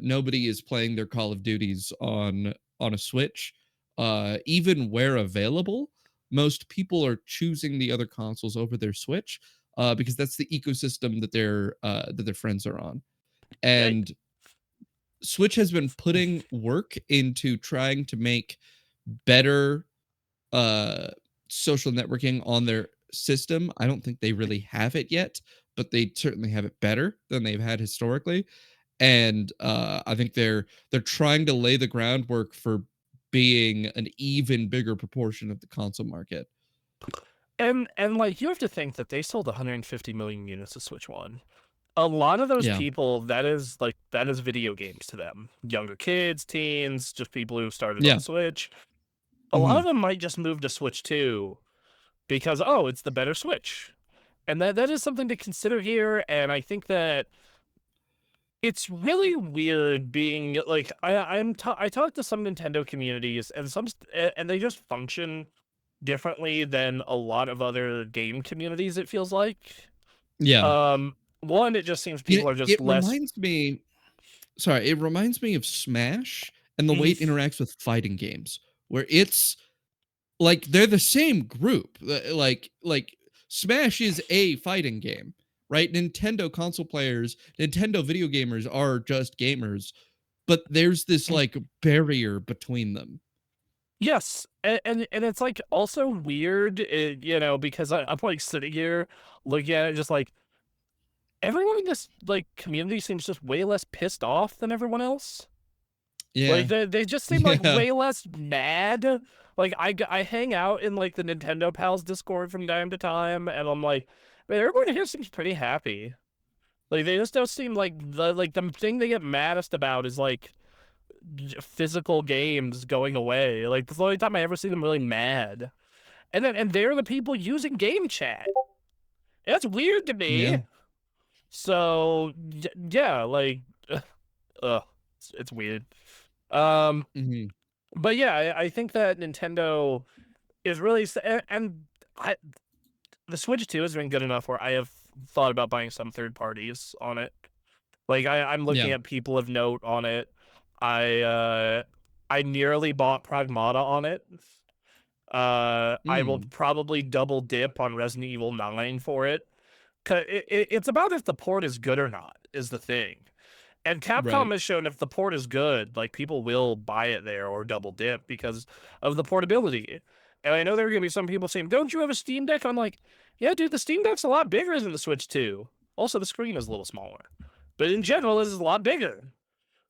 nobody is playing their Call of Duties on a Switch. Even where available, most people are choosing the other consoles over their Switch because that's the ecosystem that their friends are on. Yeah. And Switch has been putting work into trying to make better uh social networking on their system. I don't think they really have it yet, but they certainly have it better than they've had historically. And I think they're trying to lay the groundwork for being an even bigger proportion of the console market. And like you have to think that they sold 150 million units of Switch One. A lot of those Yeah. people, that is video games to them. Younger kids, teens, just people who started on Yeah. Switch. A lot of Mhm. them might just move to Switch 2 because, oh, it's the better Switch. And that is something to consider here. And I think that it's really weird being like I talk to some Nintendo communities and and they just function differently than a lot of other game communities, it feels like. Yeah. One, it just seems You people are just it less. reminds me sorry, it reminds me of Smash and the way it interacts with fighting games, where it's like they're the same group. Like Smash is a fighting game, right? Nintendo console players, Nintendo video gamers are just gamers, but there's this like barrier between them. Yes, and it's like also weird, because I'm like sitting here looking at it, just like everyone in this like community seems just way less pissed off than everyone else. Like Yeah. they just seem like Yeah. way less mad. Like I hang out in like the Nintendo Pals Discord from time to time, and I'm like, man, everyone here seems pretty happy. Like they just don't seem like the thing they get maddest about is like physical games going away. Like that's the only time I ever see them really mad. And they're the people using game chat. That's weird to Yeah. me. So yeah, like, it's weird. Um, Mhm. but yeah, I think that Nintendo is really and I the Switch 2 has been good enough where I have thought about buying some third parties on it. Like I'm looking Yeah. at people of note on it. I uh I nearly bought Pragmata on it. I will Mm. probably double dip on Resident Evil 9 for it. It's about if the port is good or not, is the thing. And Capcom Right. has shown if the port is good, like people will buy it there or double dip because of the portability. And I know there are gonna be some people saying, "Don't you have a Steam Deck?" I'm like, "Yeah, dude, the Steam Deck's a lot bigger than the Switch 2. Also, the screen is a little smaller, but in general, it is a lot bigger.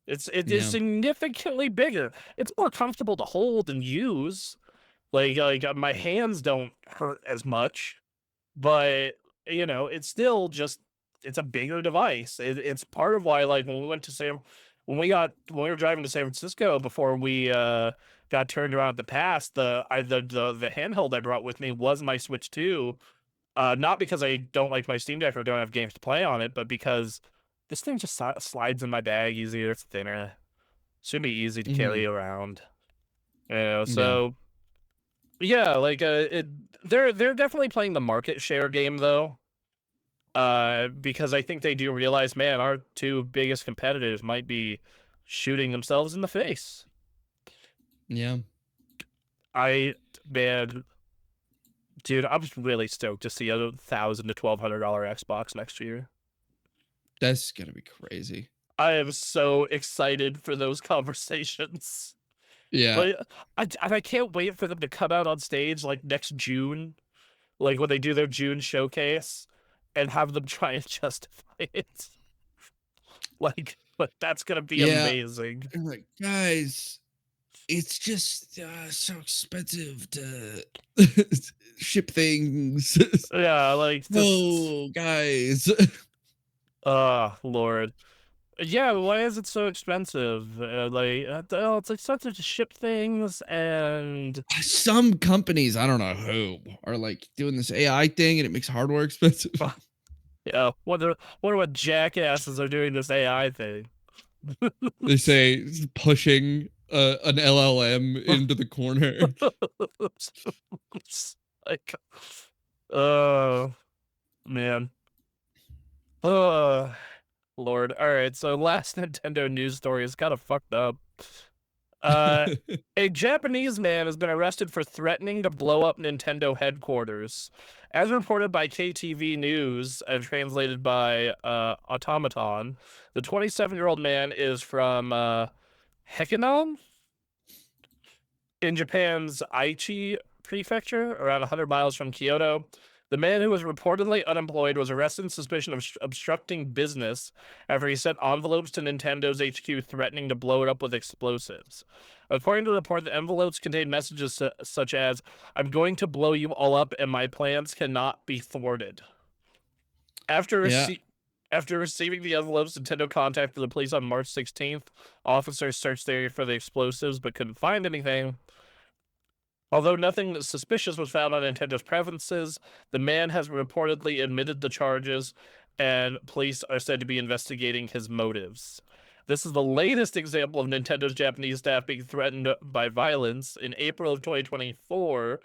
It is Yeah. significantly bigger. It's more comfortable to hold and use. My hands don't hurt as much, but it's still just it's a bigger device. It's part of why like when we went to San when we were driving to San Francisco before we got turned around at the pass, the handheld I brought with me was my Switch 2. Not because I don't like my Steam Deck or don't have games to play on it, but because this thing just slides in my bag easier. It's thinner. Should be easy to Mhm. carry around. Yeah. So yeah, like they're definitely playing the market share game though. Because I think they do realize, man, our two biggest competitors might be shooting themselves in the face. Yeah. I man, dude, I'm just really stoked to see a $1,000 to $1,200 Xbox next year. That's gonna be crazy. I am so excited for those conversations. Yeah. Like, I can't wait for them to come out on stage like next June, like when they do their June showcase, and have them try and justify it. But that's gonna be Yeah. amazing. I'm like, guys, it's just so expensive to ship things. Yeah, like just No, guys. oh Lord. Yeah, why is it so expensive? Oh, it's expensive to ship things and Some companies, I don't know who, are like doing this AI thing and it makes hardware expensive. yeah, wonder what jackasses are doing this AI thing. They say pushing an LLM into the corner. Like, oh man. Uh Lord. All right, so last Nintendo news story is kind of fucked up. Uh, a Japanese man has been arrested for threatening to blow up Nintendo headquarters. As reported by KTV News and translated by Automaton, the 27-year-old man is from Hekinan in Japan's Aichi prefecture, around 100 miles from Kyoto. The man, who was reportedly unemployed, was arrested in suspicion of obstructing business after he sent envelopes to Nintendo's HQ threatening to blow it up with explosives. According to the report, the envelopes contained messages such as, "I'm going to blow you all up and my plans cannot be thwarted." After, Yeah. after receiving the envelopes, Nintendo contacted the police on March 16th. Officers searched the area for the explosives but couldn't find anything. Although nothing suspicious was found on Nintendo's premises, the man has reportedly admitted the charges, and police are said to be investigating his motives. This is the latest example of Nintendo's Japanese staff being threatened by violence. In April of 2024,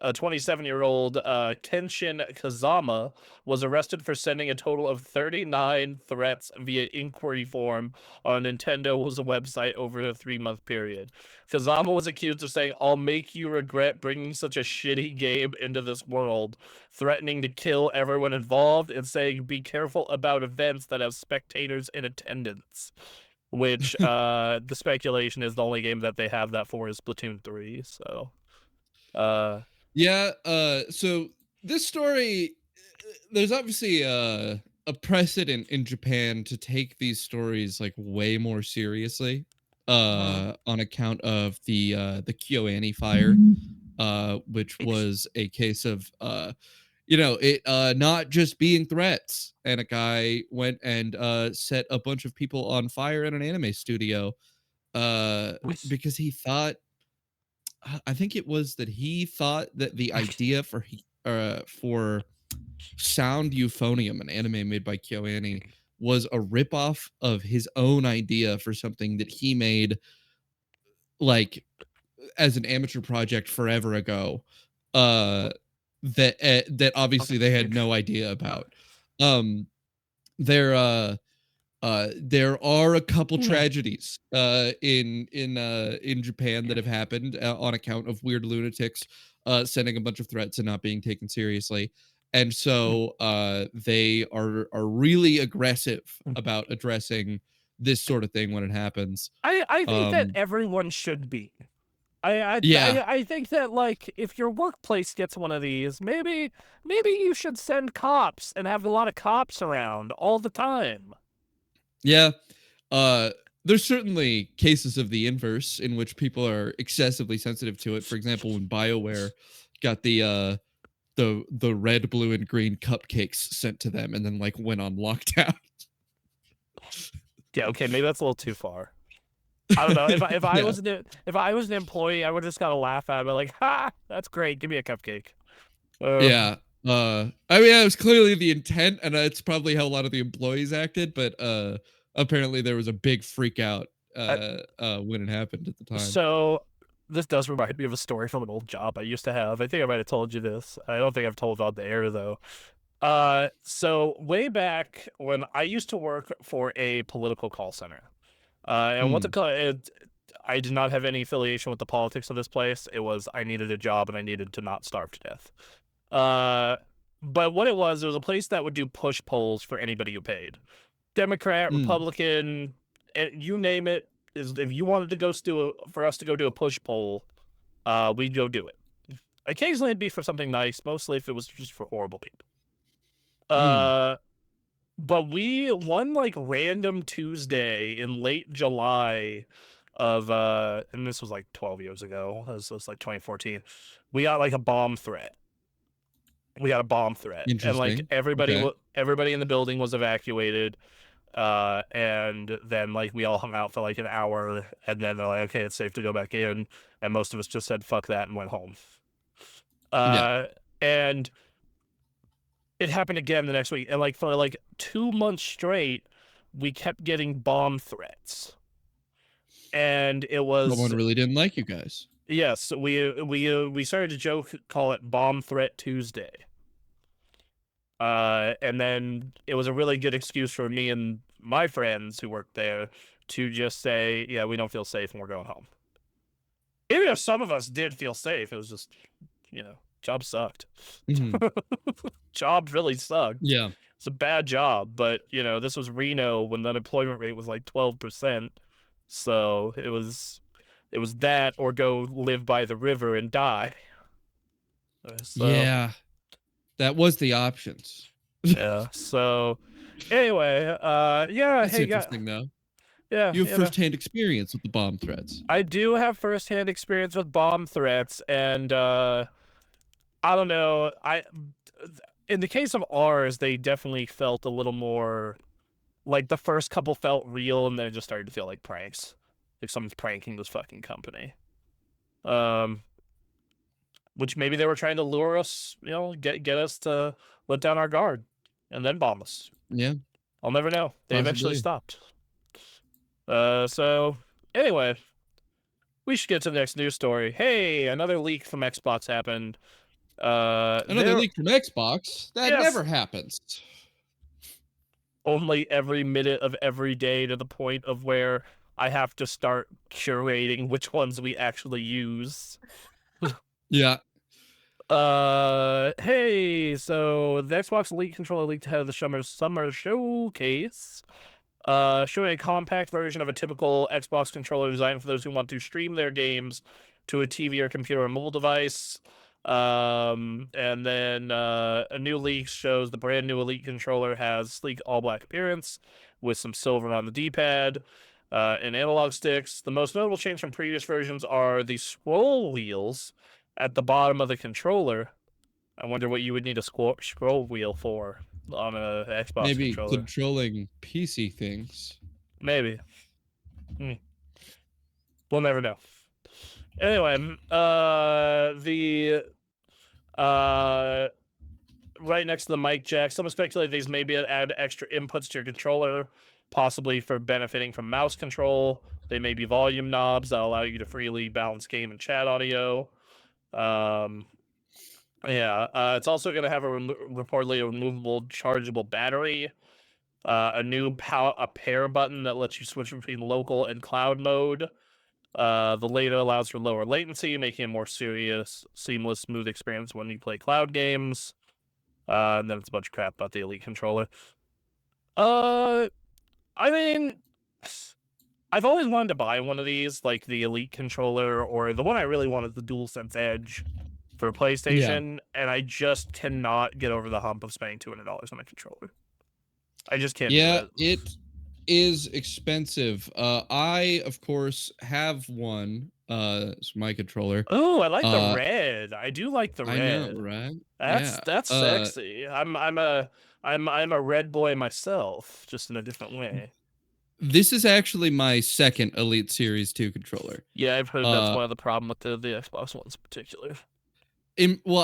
a 27-year-old Kenshin Kazama was arrested for sending a total of 39 threats via inquiry form on Nintendo's website over a 3-month period. Kazama was accused of saying, "I'll make you regret bringing such a shitty game into this world," threatening to kill everyone involved, and saying, "Be careful about events that have spectators in attendance." Which, the speculation is the only game that they have that for is Splatoon 3, so... Yeah, so this story, there's obviously a precedent in Japan to take these stories like way more seriously, on account of the KyoAni fire, which was a case of it not just being threats, and a guy went and set a bunch of people on fire in an anime studio, uh, because he thought I think it was that he thought that the idea for Sound Euphonium, an anime made by KyoAni, was a ripoff of his own idea for something that he made, like, as an amateur project forever ago, that obviously they had no idea about. Um, there, there are a couple tragedies in Japan that have happened on account of weird lunatics sending a bunch of threats and not being taken seriously. And so they are really aggressive about addressing this sort of thing when it happens. I think that Um, everyone should be. I yeah, think that, like, if your workplace gets one of these, maybe you should send cops and have a lot of cops around all the time. yeah. Uh, there's certainly cases of the inverse in which people are excessively sensitive to it. For example, when BioWare got the red, blue, and green cupcakes sent to them and then like went on lockdown. Yeah, okay, maybe that's a little too far. I don't know. If I Yeah. was if I was an employee, I would just gotta laugh at it, like, "Ha, that's great. Give me a cupcake." Uh, Yeah. I mean, it was clearly the intent, and it's probably how a lot of the employees acted, but apparently there was a big freak out I, when it happened at the time. so this does remind me of a story from an old job I used to have. I think I might have told you this. I don't think I've told it on the air though. So way back when I used to work for a political call center, and what's Hmm. it called? I did not have any affiliation with the politics of this place. It was I needed a job and I needed to not starve to death. Uh, but what it was a place that would do push polls for anybody who paid. Democrat, Hmm. Republican, you name it. Is if you wanted to go for us to go do a push poll, we'd go do it. Occasionally it'd be for something nice, mostly if it was just for horrible people. Hmm. But we one like random Tuesday in late July of and this was like 12 years ago. This was like 2014. We got like a bomb threat. We got a bomb threat, and like Interesting. Okay. everybody in the building was evacuated. And then like we all hung out for like an hour, and then they're like, "Okay, it's safe to go back in," and most of us just said "fuck that" and went home. Yeah. Uh, and it happened again the next week, and like for like 2 months straight, we kept getting bomb threats, and it Someone was really didn't like you guys. yes, we started to call it Bomb Threat Tuesday. And then it was a really good excuse for me and my friends who worked there to just say, yeah, we don't feel safe and we're going home. Even if some of us did feel safe, it was just, job sucked. Mhm. Job really sucked. Yeah. It's a bad job, but this was Reno when the unemployment rate was like 12%. So it was that or go live by the river and die. So Yeah. That was the options. yeah. So anyway, yeah, That's hey, yeah, interesting, though. yeah, You have yeah, man. firsthand experience with the bomb threats. I do have firsthand experience with bomb threats, and I don't know. In the case of ours, they definitely felt a little more like the first couple felt real, and then it just started to feel like pranks. Like someone's pranking this fucking company. Um, which maybe they were trying to lure us, get us to let down our guard, and then bomb us. Yeah, I'll never know. They eventually possibly. stopped. So anyway, we should get to the next news story. Hey, another leak from Xbox happened. Another There, leak from Xbox? That yes, never happens. only every minute of every day to the point of where I have to start curating which ones we actually use. Yeah. Hey, so the Xbox Elite controller leaked ahead of the summer showcase. Showing a compact version of a typical Xbox controller designed for those who want to stream their games to a TV or computer or mobile device. And then a new leak shows the brand new Elite controller has sleek all black appearance with some silver on the D-pad and analog sticks. The most notable change from previous versions are the scroll wheels at the bottom of the controller. I wonder what you would need a scroll wheel for on a Xbox Maybe controller. controlling PC things. Maybe. We'll never know. Anyway, the right next to the mic jack, some speculate these maybe add extra inputs to your controller, possibly for benefiting from mouse control. They may be volume knobs that allow you to freely balance game and chat audio. It's also going to have reportedly a removable chargeable battery, a new pair button that lets you switch between local and cloud mode. The later allows for lower latency, making a more seamless, smooth experience when you play cloud games. And then it's a bunch of crap about the Elite controller. I mean, I've always wanted to buy one of these, like the Elite controller, or the one I really wanted, the DualSense Edge for Yeah. PlayStation, and I just cannot get over the hump of spending $200 on a controller. I just can't do Yeah, it. it is expensive. I, of course, have one. It's my controller. Oh, I like the Uh, red. I do like the I know, red. right? That's Yeah. that's sexy. I'm a red boy myself, just in a different way. This is actually my second Elite Series 2 controller. Yeah, I've heard that's Uh, one of the problem with the Xbox ones in particular. well,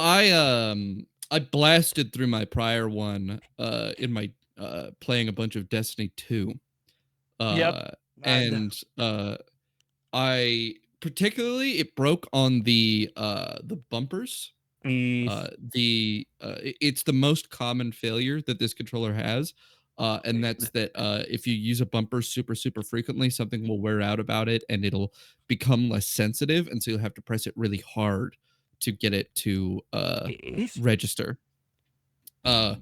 I blasted through my prior one in my playing a bunch of Destiny 2. Yep. And I particularly it broke on the bumpers. It's the most common failure that this controller has. And that's that if you use a bumper super frequently, something will wear out about it and it'll become less sensitive, and so you'll have to press it really hard to get it to register. Uh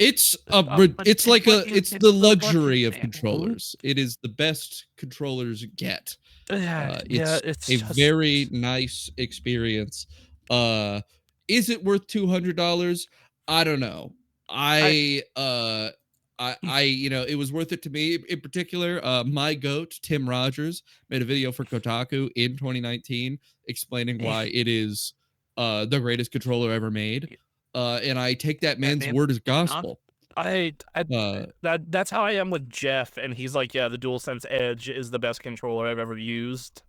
it's the luxury of controllers. It is the best controllers get. Yeah, It's it's a just very nice experience. Uh, is it worth $200? I don't know. I It was worth it to me in particular. My goat, Tim Rogers, made a video for Kotaku in 2019 explaining why it is the greatest controller ever made. And I take that man's word as gospel. that's how I am with Jeff, and he's like, yeah, the DualSense Edge is the best controller I've ever used,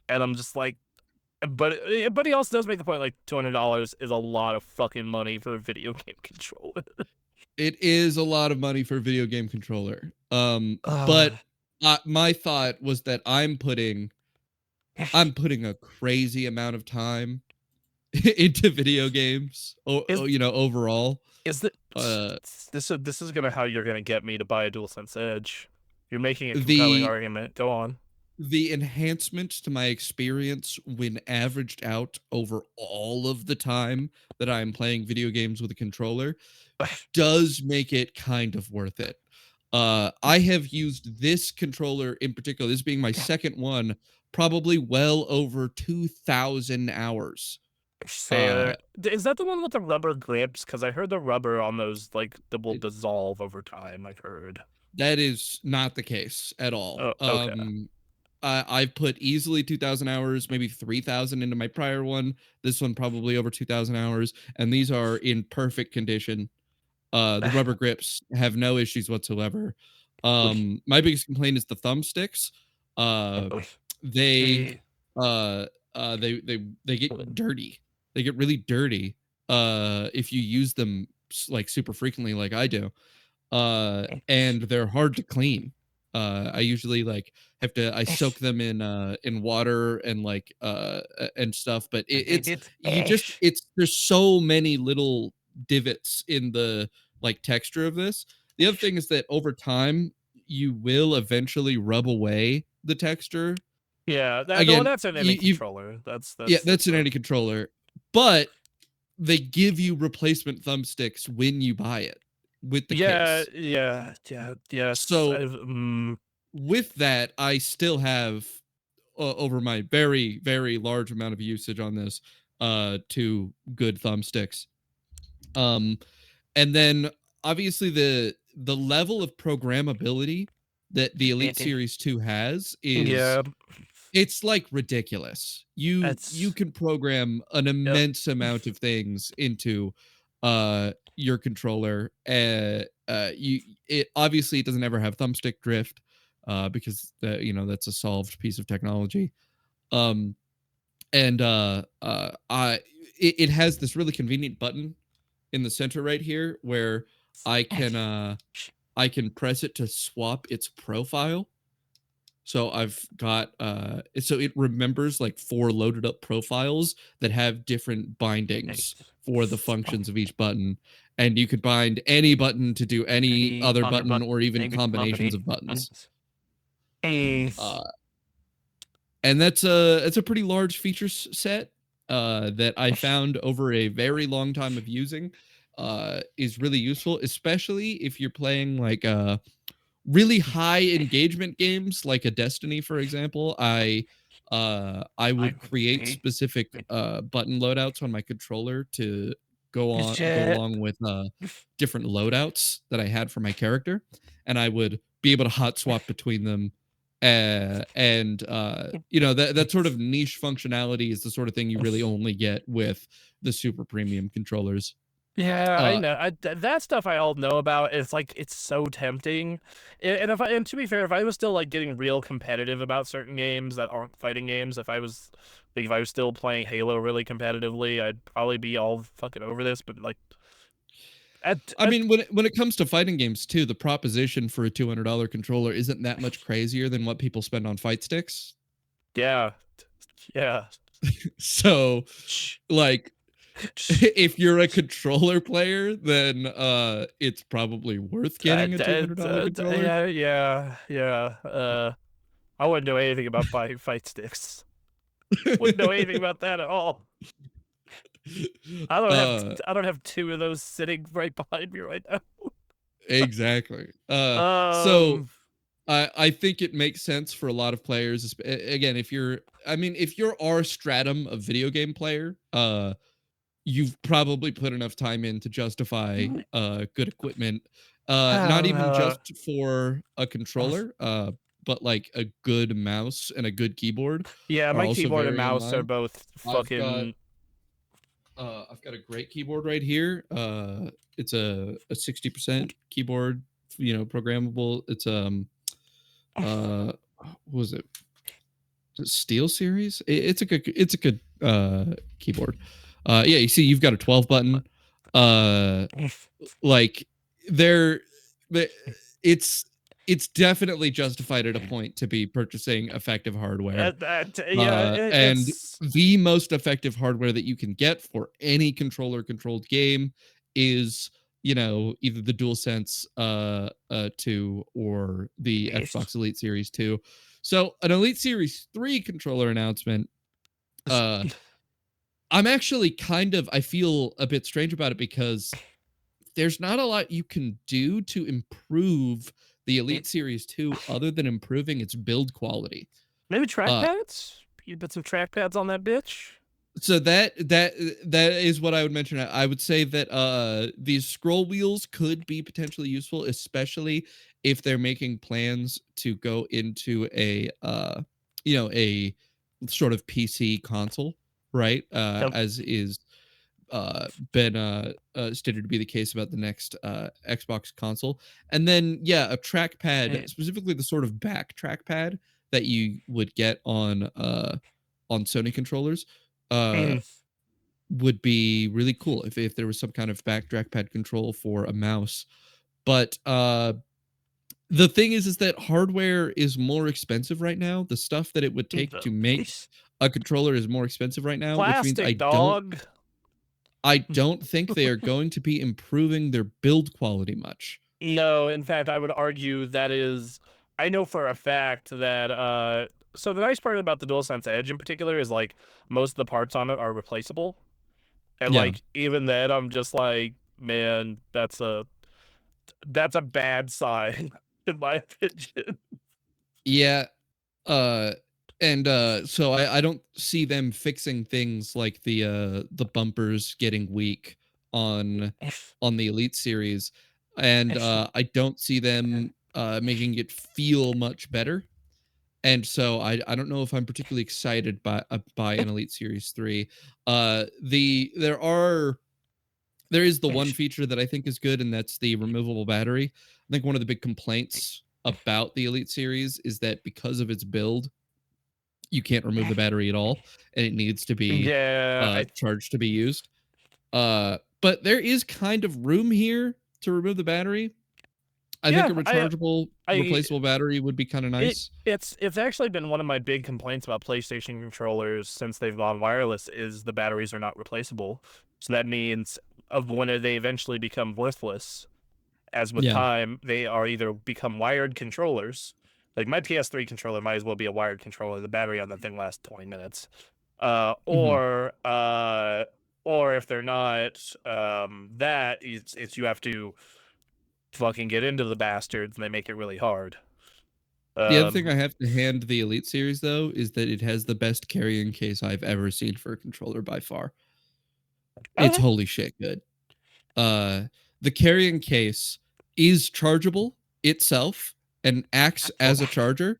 and I'm just like, but he also does make the point like $200 is a lot of fucking money for a video game controller. It is a lot of money for a video game controller. Uh, But my thought was that I'm putting a crazy amount of time into video games. is Overall. Is that Uh, this is gonna how you're gonna get me to buy a DualSense Edge? You're making a compelling the argument. Go on. the enhancements to my experience when averaged out over all of the time that I'm playing video games with a controller does make it kind of worth it. I have used this controller in particular, this being my second one, probably well over 2,000 hours. Fair. Uh, Is that the one with the rubber grips? Because I heard the rubber on those like that will dissolve over time. I've heard. that is not the case at all. Oh, okay. I've put easily 2,000 hours, maybe 3,000 into my prior one. This one probably over 2,000 hours, and these are in perfect condition. The rubber grips have no issues whatsoever. My biggest complaint is the thumbsticks. Uh, they, they get dirty. They get really dirty. If you use them like super frequently, like I do. And they're hard to clean. I usually like have to I soak them in water and like and stuff, but it's you just it's there's so many little divots in the like texture of this. The other thing is that over time you will eventually rub away the texture. Yeah, well, Again, that's an any you controller. yeah, That's that's an any controller, but they give you replacement thumbsticks when you buy it with the yeah, case. yes. So with that, I still have over my very, very large amount of usage on this, two good thumbsticks. Um, and then obviously the level of programmability that the Elite Series 2 has is yeah, it's like ridiculous. You it's can program an yep. immense amount of things into your controller. You it obviously it doesn't ever have thumbstick drift because that's a solved piece of technology. Um and I it has this really convenient button in the center right here where I can I can press it to swap its profile. So I've got so it remembers like 4 loaded up profiles that have different bindings for the functions of each button. And you could bind any button to do any other button or even combinations of buttons. Uh, and it's a pretty large feature set that I found over a very long time of using is really useful, especially if you're playing like really high engagement games like a Destiny, for example. I would create specific button loadouts on my controller to go along with different loadouts that I had for my character, and I would be able to hot swap between them. And that sort of niche functionality is the sort of thing you really only get with the super premium controllers. Yeah, I Uh, know. That stuff I all know about. It's like it's so tempting. And to be fair, if I was still like getting real competitive about certain games that aren't fighting games, if I was still playing Halo really competitively, I'd probably be all fucking over this. But like, I mean, when it comes to fighting games too, the proposition for a $200 controller isn't that much crazier than what people spend on fight sticks. yeah, yeah. So, like, if you're a controller player, then it's probably worth getting a $200 controller. Yeah. I wouldn't know anything about buying fight sticks. Wouldn't know anything about that at all. uh, I don't have 2 of those sitting right behind me right now. exactly. So Um, I think it makes sense for a lot of players. Again, if you're our stratum of video game player, you've probably put enough time in to justify good equipment. Not even uh, just for a controller, but like a good mouse and a good keyboard yeah, are my also keyboard and very in mouse are line. both I've got fucking. I've got a great keyboard right here. It's a 60% keyboard, programmable. It's what was it? Steel Series. It's a good keyboard. Yeah, you see, you've got a 12 button. Uh, like they're, they it's it's definitely justified at a point to be purchasing effective hardware. Yeah, And it's the most effective hardware that you can get for any controller controlled game is either the DualSense 2 or the Beast. Xbox Elite Series 2. So an Elite Series 3 controller announcement. I'm actually I feel a bit strange about it because there's not a lot you can do to improve the Elite Series 2 other than improving its build quality. Maybe Uh, trackpads? You put some trackpads on that bitch? so that is what I would mention. I would say that these scroll wheels could be potentially useful, especially if they're making plans to go into a sort of PC console, right? Yep. As is been stated to be the case about the next Xbox console. And then yeah, a trackpad, specifically the sort of back trackpad that you would get on Sony controllers, uh would be really cool if there was some kind of back trackpad control for a mouse. But the thing is that hardware is more expensive right now. The stuff that it would take to make a controller is more expensive right now, which means Plastic, dog. I don't think they are going to be improving their build quality much. No, in fact, I would argue that is. I know for a fact that. So the nice part about the DualSense Edge in particular is like most of the parts on it are replaceable, and Yeah. like even then, I'm just like, man, that's a bad sign, in my opinion. Yeah. Uh and so I don't see them fixing things like the bumpers getting weak on on the Elite series. And I don't see them making it feel much better. And so I don't know if I'm particularly excited by an Elite Series 3. There is the one feature that I think is good, and that's the removable battery. I think one of the big complaints about the Elite series is that because of its build, you can't remove the battery at all, and it needs to be Yeah, charged to be used. But there is kind of room here to remove the battery. I think yeah, a rechargeable, I replaceable battery would be kind of nice. it's actually been one of my big complaints about PlayStation controllers since they've gone wireless is the batteries are not replaceable. So that means of when they eventually become worthless, as with Yeah. time, they are either become wired controllers. Like my PS3 controller might as well be a wired controller. The battery on that thing lasts 20 minutes. Mhm. Or if they're not, that it's you have to fucking get into the bastards and they make it really hard. The other thing I Um, have to hand the Elite series, though, is that it has the best carrying case I've ever seen for a controller by far. It's okay. holy shit good. Uh, the carrying case is chargeable itself and acts as a charger.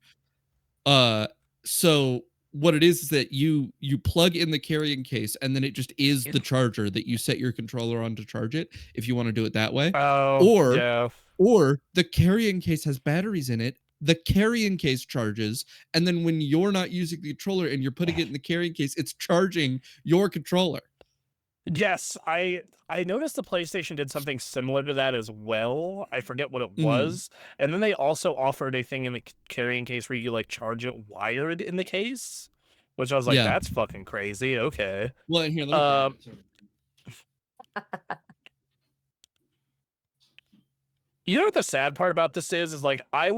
Uh, so what it is that you plug in the carrying case and then it just is the charger that you set your controller on to charge it if you want to do it that way. Oh, Or yeah. or the carrying case has batteries in it. The carrying case charges, and then when you're not using the controller and you're putting it in the carrying case, it's charging your controller. Yes, I noticed the PlayStation did something similar to that as well. I forget what it Mhm. was. And then they also offered a thing in the carrying case where you like charge it wired in the case, which I was like, Yeah. that's fucking crazy. Okay. Well, here, let me grab Um, it. Sorry. you know what the sad part about this is like I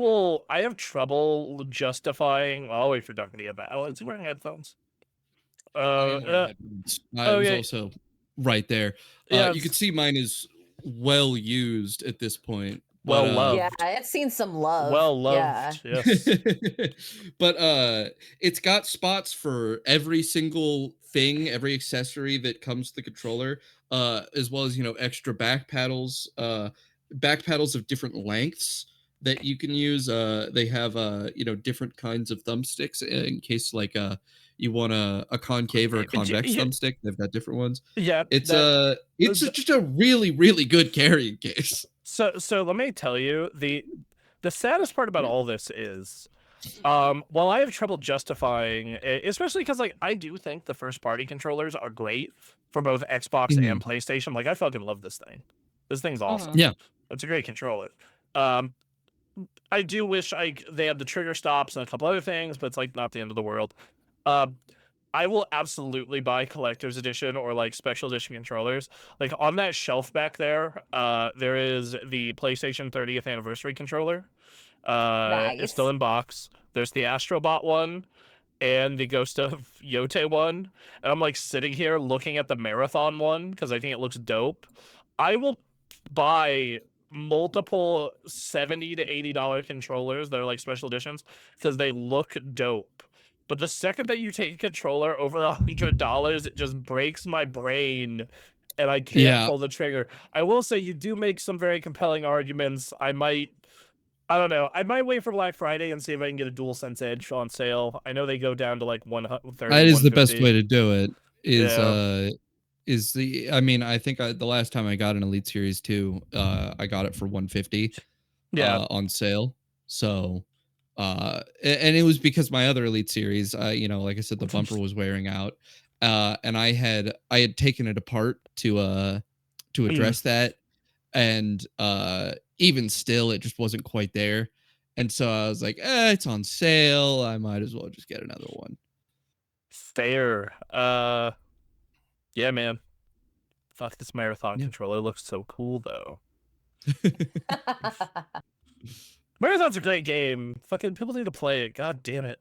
have trouble justifying. Well, I'll wait for Duncan to get back. Oh, is he wearing headphones? I Uh, am wearing uh headphones. I was okay. also right there. You could Yes. see mine is well used at this point, but Well Yeah, loved. it's seen some love. Well Yeah. loved. Yes. but it's got spots for every single thing, every accessory that comes to the controller, as well as extra back paddles of different lengths that you can use. They have different kinds of thumbsticks in case like you want a concave or a convex thumbstick. They've got different ones. Yeah, It's that it's just a really really good carrying case. so let me tell you the saddest part about all this is while I have trouble justifying especially because like I do think the first party controllers are great for both Xbox and Mhm. PlayStation. Like I fucking love this thing. This thing's awesome. Mhm. Yeah. It's a great controller. Um I do wish they had the trigger stops and a couple other things, but it's like not the end of the world. Um I will absolutely buy collector's edition or like special edition controllers. Like on that shelf back there, there is the PlayStation 30th anniversary controller. It's still Nice. in box. There's the Astrobot one and the Ghost of Yote one. And I'm like sitting here looking at the Marathon one because I think it looks dope. I will buy multiple $70 to $80 controllers that are like special editions because they look dope. But the second that you take a controller over $100, it just breaks my brain and I can't Yeah, pull the trigger. I will say you do make some very compelling arguments. I don't know. I might wait for Black Friday and see if I can get a DualSense Edge on sale. I know they go down to like 130, that is the best 150. way to do it. Yeah. I mean, I think the last time I got an Elite Series 2, I got it for 150 Yeah. on sale. So and it was because my other Elite Series, like I said, the bumper was wearing out. And I had taken it apart to Mm. address that, and even still it just wasn't quite there. And so I was like, it's on sale, I might as well just get another one. Fair. Yeah, man. Fuck, this Marathon Yeah. controller looks so cool though. Marathon's a great game. Fucking people need to play it. God damn it.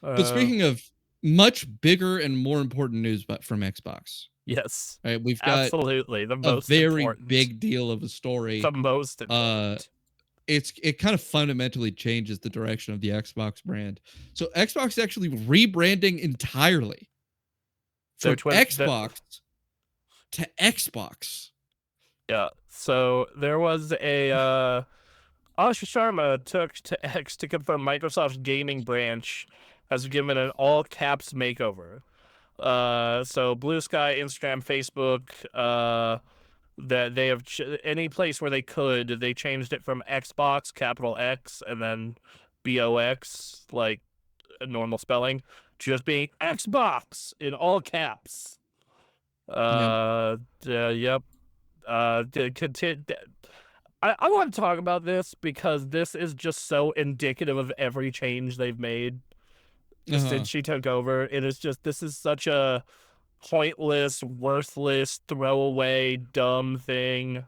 But speaking of much bigger and more important news but from Xbox, Yes. right? We've got Absolutely. The a most very important. big deal of a story. The most Uh important. it kind of fundamentally changes the direction of the Xbox brand. So Xbox is actually rebranding entirely They're from twin. Xbox to Xbox. Yeah. So there was a Asha Sharma took to X to confirm Microsoft's gaming branch has given an all caps makeover. So Blue Sky, Instagram, Facebook, that they have any place where they could, they changed it from Xbox, capital X, and then BOX, like a normal spelling, just being Xbox in all caps. Yep. Yep. I want to talk about this because this is just so indicative of every change they've made Uh-huh. since she took over. It is just, this is such a pointless, worthless, throwaway, dumb thing.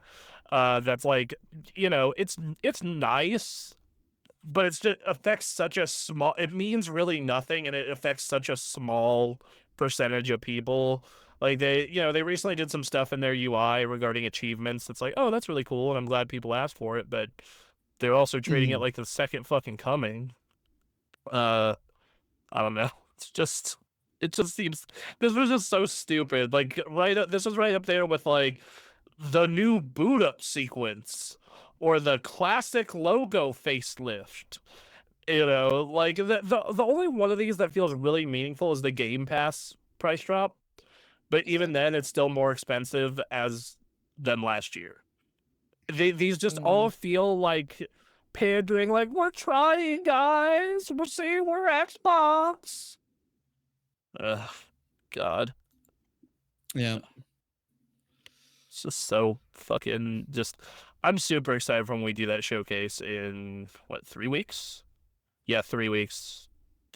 That's like, it's nice, but it's just affects such a small. It means really nothing, and it affects such a small percentage of people. Like they recently did some stuff in their UI regarding achievements. It's like, oh, that's really cool, and I'm glad people asked for it. But they're also treating it Mhm. like the second fucking coming. Uh, I don't know. It just seems this was just so stupid. Like this was right up there with like the new boot up sequence or the classic logo facelift. Like the only one of these that feels really meaningful is the Game Pass price drop, but even then, it's still more expensive as than last year. These just all Mm. feel like pandering, like we're trying, guys. We're saying we're Xbox. Ugh, God, Yeah. it's just so fucking just. I'm super excited for when we do that showcase in what 3 weeks? Yeah, 3 weeks.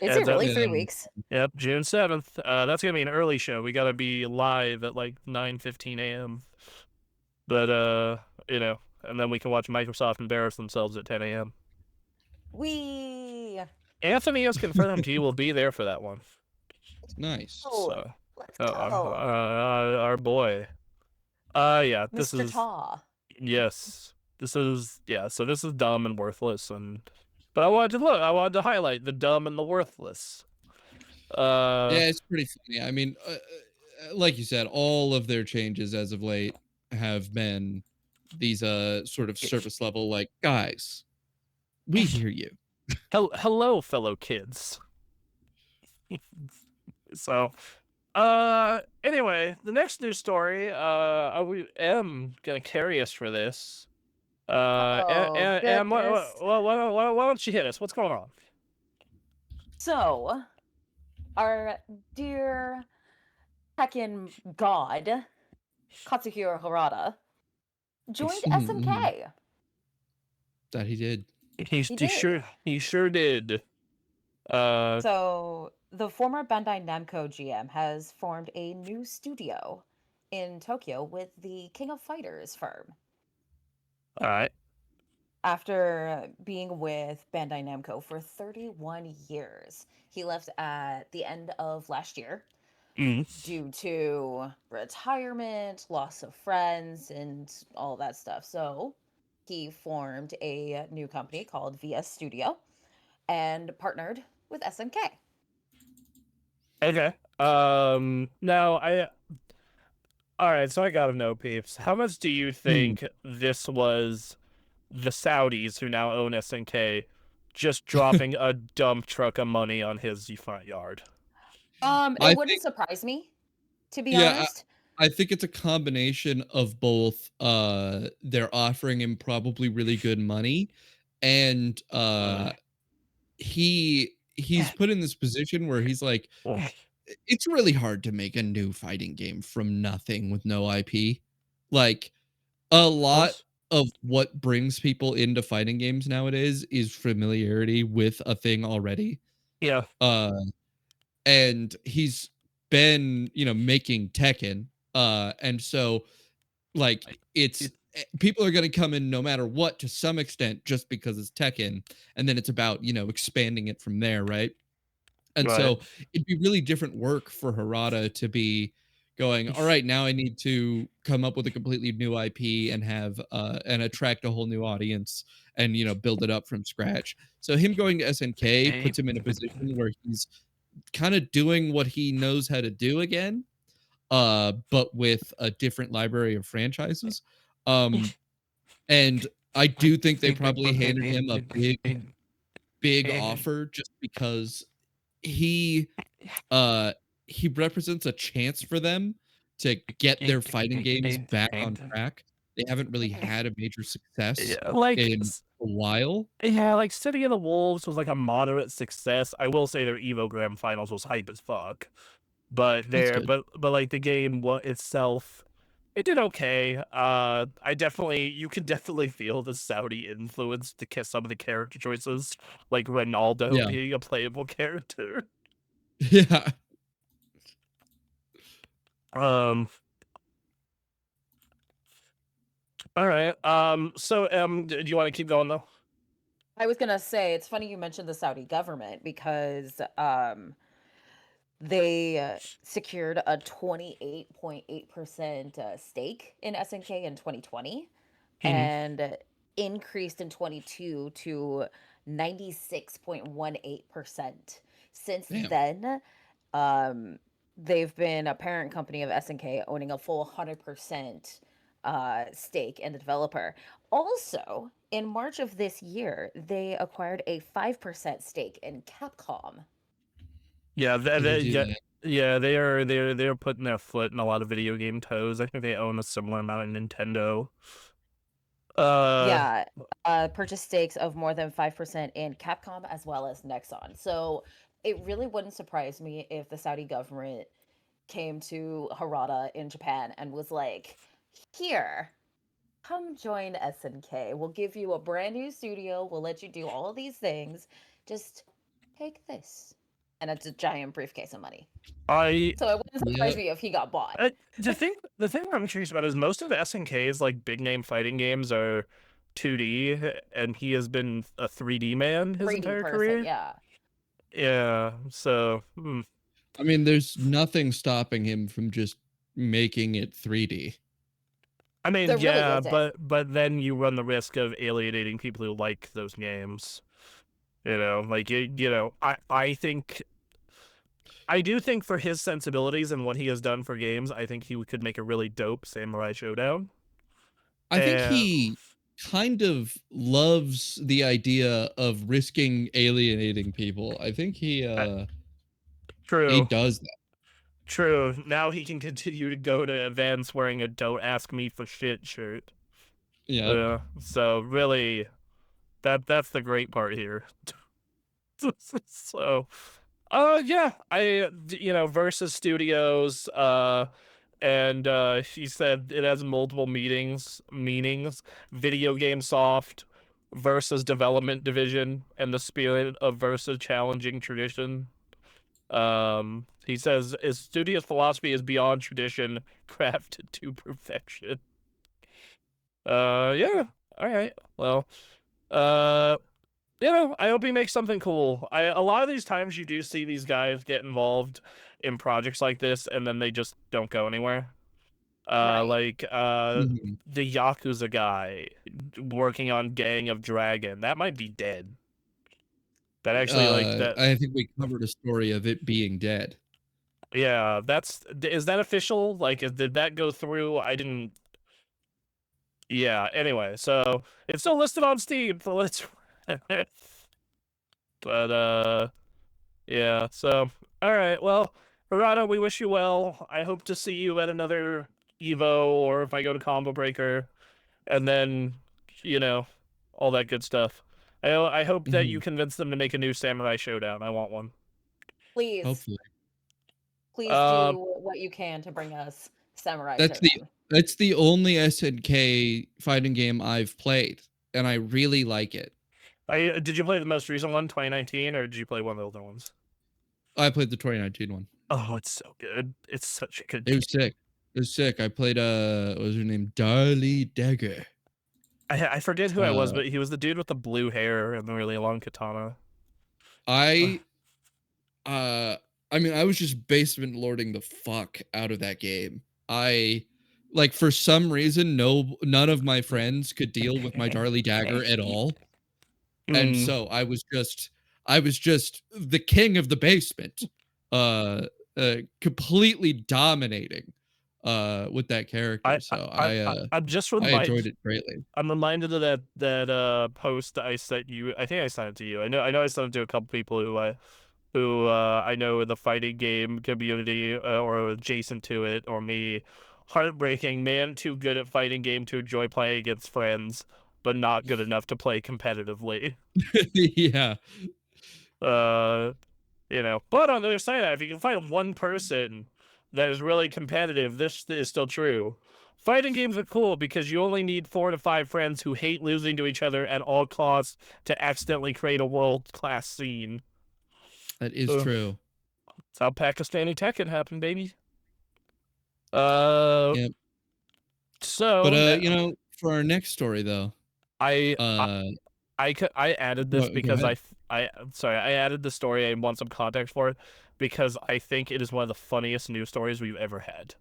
Is it really That, 3 weeks? yep, June 7th. That's gonna be an early show. We gotta be live at like 9:15 a.m. But and then we can watch Microsoft embarrass themselves at 10 a.m. We Anthony has confirmed he will be there for that one. Nice. Oh, So, let's go. our boy. Yeah, this Mr. is Ta. yes, yeah. So this is dumb and worthless, but I wanted to look. I wanted to highlight the dumb and the worthless. Uh, Yeah, it's pretty funny. I mean, like you said, all of their changes as of late have been these sort of surface level, like, guys, we hear you. hello, fellow kids. So, anyway, the next news story, I am gonna carry us for this. Oh, And goodness. why don't you hit us? What's going on? So, our dear Tekken god, Katsuhiro Harada, joined Mhm. SMK. That he did. He did. He sure did. Uh, So the former Bandai Namco GM has formed a new studio in Tokyo with the King of Fighters firm. All right. After being with Bandai Namco for 31 years, he left at the end of last year Mm. due to retirement, loss of friends, and all that stuff. So he formed a new company called VS Studio and partnered with SNK. Okay. Now I all right, so I gotta know, peeps. How much do you Hmm. think this was the Saudis who now own SNK just dropping a dump truck of money on his front yard? It I wouldn't think, surprise me, to be yeah, honest. I think it's a combination of both. They're offering him probably really good money, and he's put in this position where he's like, it's really hard to make a new fighting game from nothing with no IP. Like, a lot of what brings people into fighting games nowadays is familiarity with a thing already. Yeah. Uh, and he's been, making Tekken, and so, like, it's people are gonna come in no matter what to some extent just because it's Tekken, and then it's about, expanding it from there, right? And Right. so it'd be really different work for Harada to be going, all right, now I need to come up with a completely new IP and have and attract a whole new audience and build it up from scratch. So him going to SNK puts him in a position where he's kind of doing what he knows how to do again, but with a different library of franchises. Um, and I do think they probably handed him a big offer just because he uh, he represents a chance for them to get their fighting games back on track. They haven't really had a major success Yeah, like in a while. yeah, like City of the Wolves was like a moderate success. I will say their Evo Grand Finals was hype as fuck. But That's there, good. but like the game itself, it did okay. I definitely, you can definitely feel the Saudi influence to kiss some of the character choices, like Ronaldo Yeah. being a playable character. Yeah. Um, all right. So do you want to keep going though? I was gonna say it's funny you mentioned the Saudi government because they secured a 28.8% stake in SNK in 2020 Mhm. and increased in 22 to 96.18%. Since Damn. then, um, they've been a parent company of SNK owning a full 100% stake in the developer. Also, in March of this year, they acquired a 5% stake in Capcom. Yeah, How do they do yeah, that? yeah, they're putting their foot in a lot of video game toes. I think they own a similar amount of Nintendo. Uh, Yeah, purchase stakes of more than 5% in Capcom as well as Nexon. So it really wouldn't surprise me if the Saudi government came to Harada in Japan and was like, here, come join SNK. We'll give you a brand new studio. We'll let you do all these things. Just take this. And it's a giant briefcase of money. I So it wouldn't surprise Yep. me if he got bought. the thing I'm curious about is most of SNK's like big name fighting games are 2D, and he has been a 3D man his 3D entire person, career. yeah. Yeah, so I mean, there's nothing stopping him from just making it 3D. I mean, There really yeah, isn't. but then you run the risk of alienating people who like those games. Like I do think for his sensibilities and what he has done for games, I think he could make a really dope Samurai Showdown. I think And he kind of loves the idea of risking alienating people. I think uh, he true. does that. True. Now he can continue to go to events wearing a "Don't ask me for shit" shirt. Yep. Yeah. So really, that's the great part here. So, yeah, versus studios, and he said it has multiple meanings. Video game soft versus development division, and the spirit of versus challenging tradition. He says his studious philosophy is beyond tradition, crafted to perfection. Yeah. All right. Well, uh, I hope he makes something cool. A lot of these times you do see these guys get involved in projects like this, and then they just don't go anywhere. Right. Mhm. The Yakuza guy working on Gang of Dragon, that might be dead. That actually, like, that, I think we covered a story of it being dead. yeah, is that official? Like, did that go through? I didn't, yeah, anyway, so it's still listed on Steam, so let's, but, yeah, so, alright, well, Verano, we wish you well. I hope to see you at another Evo, or if I go to Combo Breaker, and then, you know, all that good stuff. I hope that you Mhm. convince them to make a new Samurai Showdown. I want one. Please, Hopefully. please Um, do what you can to bring us Samurai That's the Showdown. that's the only SNK fighting game I've played, and I really like it. did you play the most recent one, 2019, or did you play one of the older ones? I played the 2019 one. Oh, it's so good. It's such a good It was game. sick. It was sick. I played, what was her name? Darlie Dagger. I forget who I was, Uh, but he was the dude with the blue hair and the really long katana. I, uh, I mean, I was just basement lording the fuck out of that game. Like, for some reason, none of my friends could deal with my Darlie Dagger at all. And Mm, so I was just the king of the basement, uh, completely dominating, with that character. So I'm just I enjoyed reminded. it greatly. I'm reminded of that post I sent you. I think I sent it to you. I know I sent it to a couple people who I know in the fighting game community, or adjacent to it, or me. Heartbreaking, man, too good at fighting game to enjoy playing against friends, but not good enough to play competitively. Yeah, Uh, But on the other side of that, if you can find one person that is really competitive, this is still true. Fighting games are cool because you only need 4 to 5 friends who hate losing to each other at all costs to accidentally create a world-class scene. that is Ugh. true. That's how Pakistani Tekken happened, baby. Uh, Yep. But, so for our next story though, I I uh, I added this go because ahead. sorry, I added the story. I want some context for it because I think it is one of the funniest news stories we've ever had.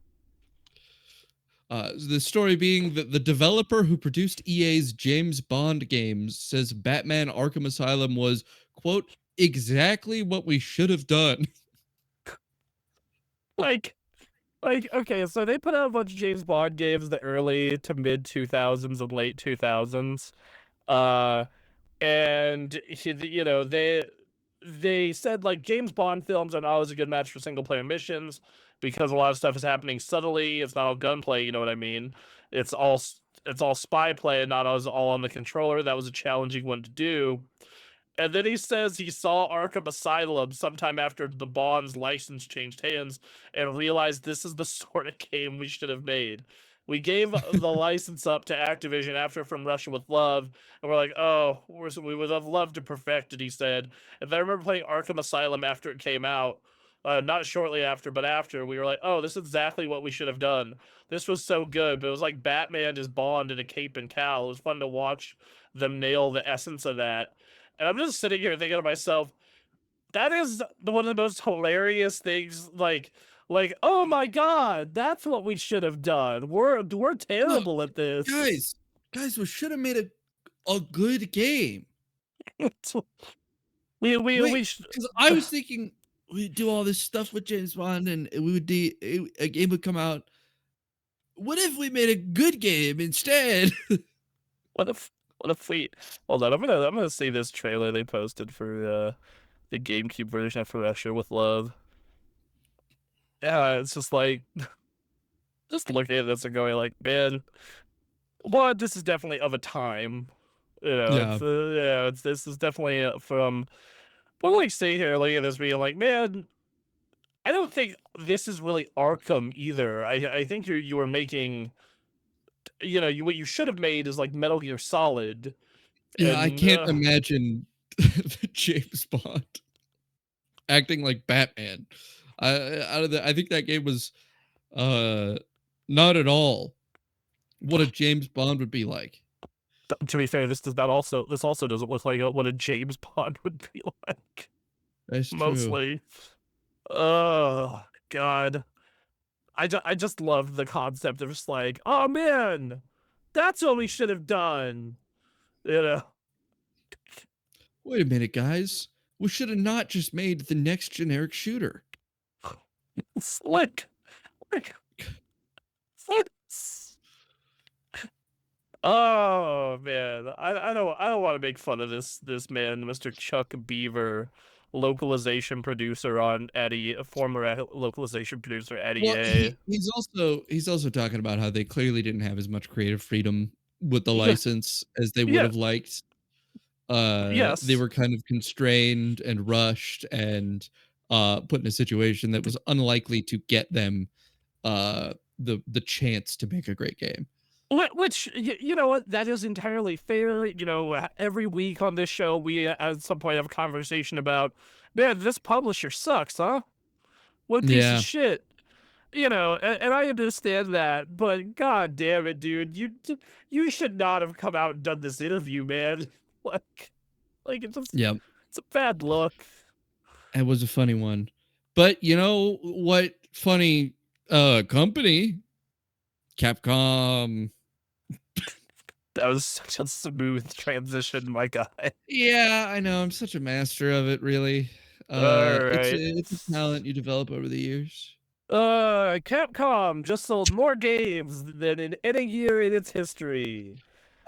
The story being that the developer who produced EA's James Bond games says Batman Arkham Asylum was, quote, exactly what we should have done. Like, okay, so they put out a bunch of James Bond games the early to mid 2000s and late 2000s. Uh, and they said like James Bond films are not always a good match for single player missions because a lot of stuff is happening subtly. It's not all gunplay, you know what I mean? It's all spy play and not always all on the controller. That was a challenging one to do. And then he says he saw Arkham Asylum sometime after the Bond's license changed hands and realized this is the sort of game we should have made. We gave the license up to Activision after From Russia with Love, and we're like, oh, we would have loved to perfect it, he said. And I remember playing Arkham Asylum after it came out, not shortly after, but after, we were like, oh, this is exactly what we should have done. This was so good, but it was like Batman is Bond in a cape and cowl. It was fun to watch them nail the essence of that. And I'm just sitting here thinking to myself, that is one of the most hilarious things. Oh my god, that's what we should have done. We're Look, terrible at this. guys, we should have made a good game. We Wait, sh- because I was thinking we'd do all this stuff with James Bond and we would a game would come out. What if we made a good game instead? what if what if we hold on? I'm gonna see this trailer they posted for the GameCube version of Russia with Love. Yeah, it's just like just looking at this and going like, man, one, this is definitely of a time. Yeah. It's this is definitely from. But like sitting here looking at this, being like, man, I don't think this is really Arkham either. I think you were making, what you should have made is like Metal Gear Solid, Yeah, I and can't imagine the James Bond. acting like Batman. I think that game was uh not at all what a James Bond would be like. To be fair, this also doesn't look like what a James Bond would be like. That's true. Mostly. Oh God. I just love the concept of just like, oh man, that's what we should have done. You know. Wait a minute, guys. We should have not just made the next generic shooter. Slick. Slick. Slick. Oh man, I don't want to make fun of this man, Mr. Chuck Beaver, localization producer on Eddie, a former localization producer at Well, EA. he's also talking about how they clearly didn't have as much creative freedom with the Yeah, license as they would yeah, have liked. They yes. were kind of constrained and rushed and put in a situation that was unlikely to get them the chance to make a great game. Which you know what, that is entirely fair. You know, every week on this show, we at some point have a conversation about, man, this publisher sucks, huh? What a piece of Yeah. shit. You know, and I understand that, but god damn it, dude, you should not have come out and done this interview, man. Like Yeah. it's a bad look. It was a funny one. But you know what funny company? Capcom. That was such a smooth transition, my guy. Yeah, I know. I'm such a master of it, really. All right. It's a talent you develop over the years. Capcom just sold more games than in any year in its history.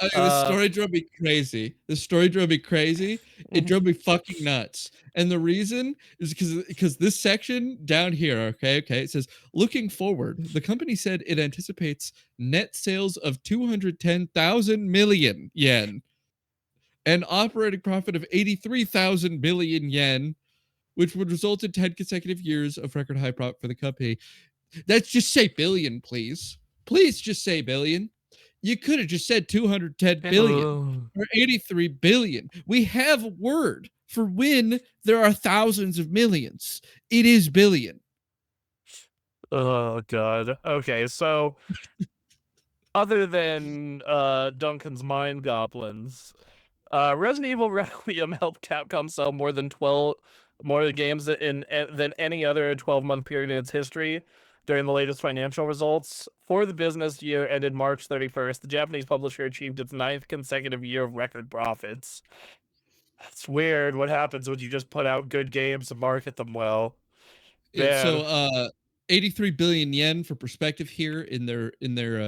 Okay, the Uh, story drove me crazy. The story drove me crazy. It drove me fucking nuts. And the reason is because this section down here, okay, it says looking forward, the company said it anticipates net sales of 210,000 million yen and operating profit of 83,000 billion yen, which would result in 10 consecutive years of record high profit for the company. Let's just say billion, please. Please just say billion. You could have just said 210 billion or 83 billion. We have a word for when there are thousands of millions. It is billion. oh god. Okay, so other than Duncan's Mind Goblins, Resident Evil Requiem helped Capcom sell more games than any other 12-month period in its history during the latest financial results. For the business year ended March 31st, the Japanese publisher achieved its 9th consecutive year of record profits. That's weird. What happens when you just put out good games and market them well? So Man. 83 billion yen for perspective here in their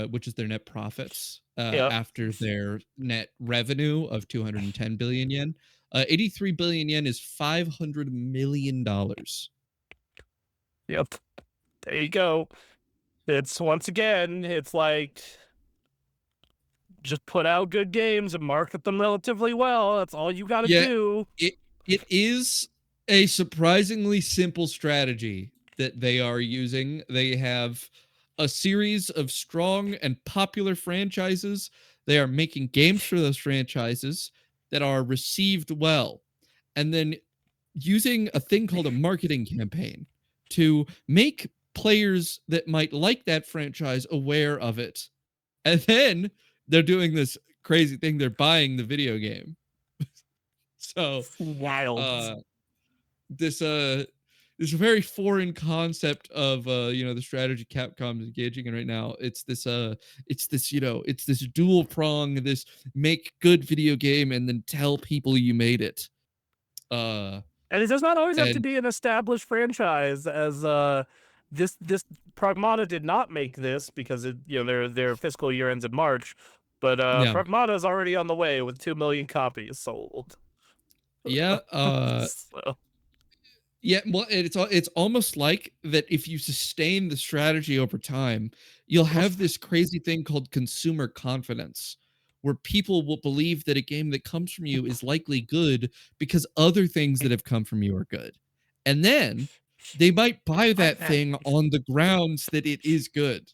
which is their net profits Yep. after their net revenue of 210 billion yen. 83 billion yen is 500 million dollars. Yep. There you go. It's once again, it's like just put out good games and market them relatively well. That's all you got to Yeah, do. it is a surprisingly simple strategy that they are using. They have a series of strong and popular franchises. They are making games for those franchises that are received well, and then using a thing called a marketing campaign to make players that might like that franchise aware of it. And then they're doing this crazy thing. They're buying the video game. So Wild. uh this this very foreign concept of the strategy Capcom's engaging in right now. It's this dual prong, this make good video game and then tell people you made it. Uh And it does not always have to and be an established franchise, as this Pragmata did not make this because their fiscal year ends in March, but yeah. Pragmata is already on the way with 2 million copies sold. Yeah, So, yeah, well, it's almost like that if you sustain the strategy over time, you'll have this crazy thing called consumer confidence, where people will believe that a game that comes from you is likely good because other things that have come from you are good. And then they might buy that thing on the grounds that it is good.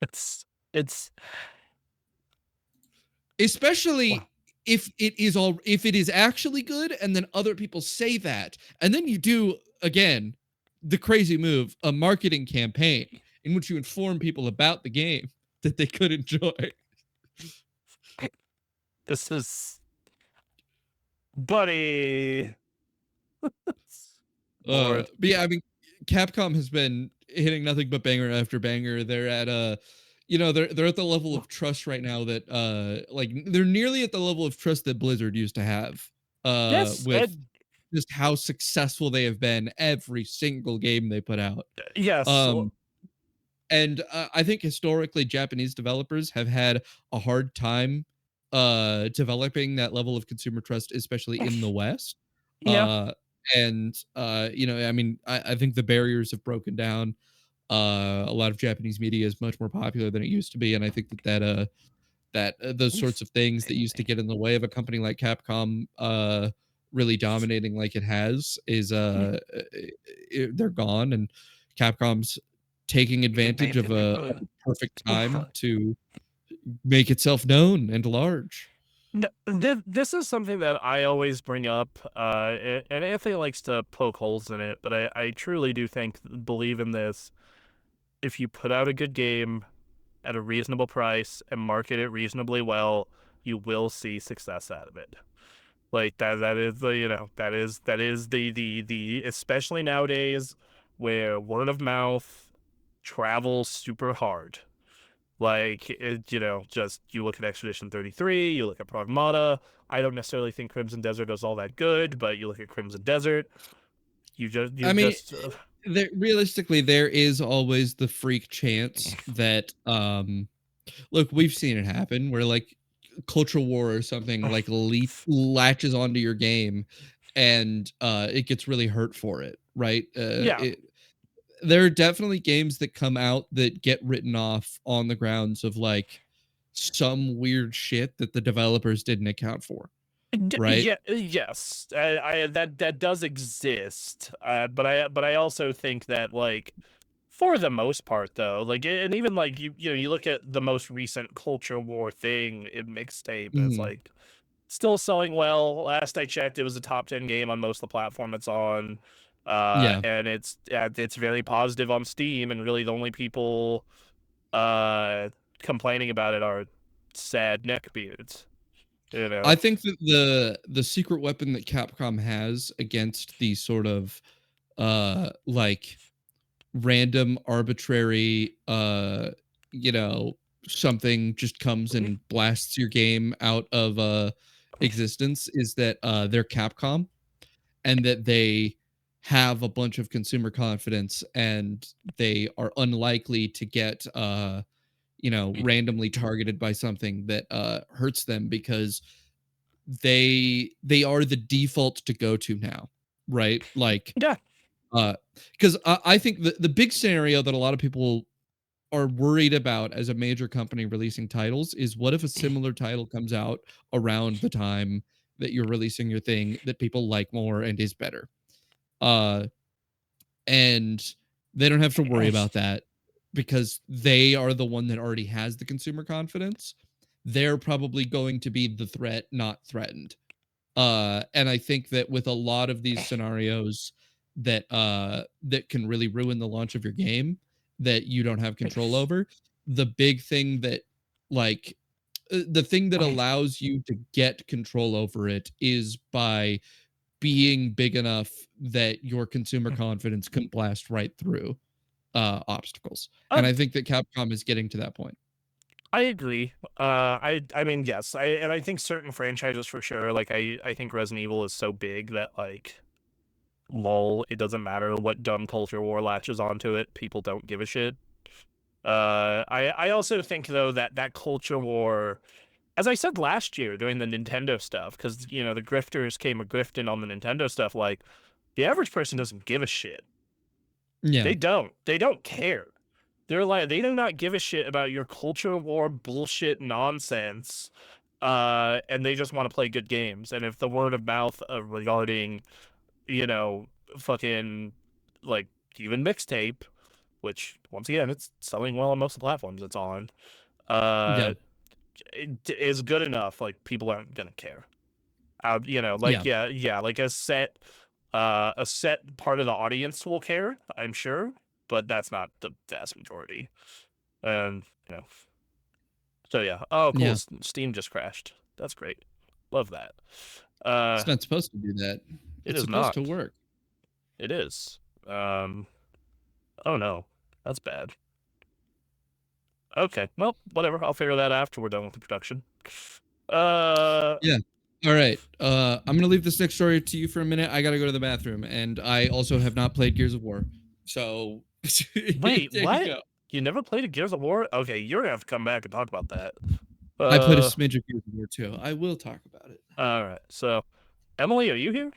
it's Especially wow. if it is actually good, and then other people say that, and then you do again the crazy move, a marketing campaign in which you inform people about the game that they could enjoy. This is buddy. Lord. But yeah, I mean, Capcom has been hitting nothing but banger after banger. They're at they're at the level of trust right now that like they're nearly at the level of trust that Blizzard used to have. Yes, With just how successful they have been every single game they put out. yes. Um, and I think historically Japanese developers have had a hard time developing that level of consumer trust, especially in the West. Yeah. Uh, and I mean, I think the barriers have broken down. A lot of Japanese media is much more popular than it used to be, and I think that those sorts of things that used to get in the way of a company like Capcom really dominating like it has is they're gone, and Capcom's taking advantage of a perfect time to make itself known and large. This is something that I always bring up, and Anthony likes to poke holes in it, but I truly do believe in this. If you put out a good game at a reasonable price and market it reasonably well, you will see success out of it. Like that is the that is the especially nowadays where word of mouth travels super hard. Like just you look at Expedition 33, you look at Pragmata. I don't necessarily think Crimson Desert is all that good, but you look at Crimson Desert, you I mean, just realistically, there is always the freak chance that look, we've seen it happen where like culture war or something like latches onto your game and it gets really hurt for it, right? yeah. There are definitely games that come out that get written off on the grounds of like some weird shit that the developers didn't account for, right? Yeah, yes, that does exist, but I also think that like for the most part though, like and even like you look at the most recent culture war thing in mixtape, and it's Mhm. like still selling well. Last I checked, it was a top 10 game on most of the platform it's on, Yeah. and it's very positive on Steam, and really the only people uh complaining about it are sad neckbeards, you I know. think that the secret weapon that Capcom has against these sort of like random arbitrary you know something just comes and blasts your game out of existence is that they're Capcom and that they have a bunch of consumer confidence and they are unlikely to get randomly targeted by something that hurts them because they are the default to go to now, right? Like Yeah. because I think the big scenario that a lot of people are worried about as a major company releasing titles is what if a similar title comes out around the time that you're releasing your thing that people like more and is better. Uh, and they don't have to worry about that because they are the one that already has the consumer confidence. They're probably going to be the threat, not threatened. And I think that with a lot of these scenarios that can really ruin the launch of your game that you don't have control over, the big thing that like the thing that allows you to get control over it is by being big enough that your consumer confidence can blast right through obstacles. Uh, And I think that Capcom is getting to that point. I agree. I mean, yes, I think certain franchises for sure. Like I think Resident Evil is so big that like, lol, it doesn't matter what dumb culture war latches onto it. People don't give a shit. I also think though that that culture war, as I said last year during the Nintendo stuff, because the grifters came a grifting on the Nintendo stuff. Like the average person doesn't give a shit. Yeah. They don't. They don't care. They're like they do not give a shit about your culture war bullshit nonsense. And they just want to play good games. And if the word of mouth regarding, you know, fucking like even mixtape, which once again it's selling well on most of the platforms it's on, Yeah. uh is good enough, like people aren't gonna care. You know, Yeah. like yeah, like a set part of the audience will care, I'm sure, but that's not the vast majority. And you know, so yeah. Oh, cool. Yeah. Steam just crashed. That's great. Love that. It's not supposed to do that. It It's is supposed to not. work. It is. Oh no, that's bad. Okay, well, whatever. I'll figure that out after we're done with the production. Yeah. All right. I'm gonna leave this next story to you for a minute. I gotta go to the bathroom, and I also have not played Gears of War. So Wait, there you what? go. You never played a Gears of War? Okay, you're gonna have to come back and talk about that. I played a smidge of Gears of War too. I will talk about it. All right. So, Emily, are you here?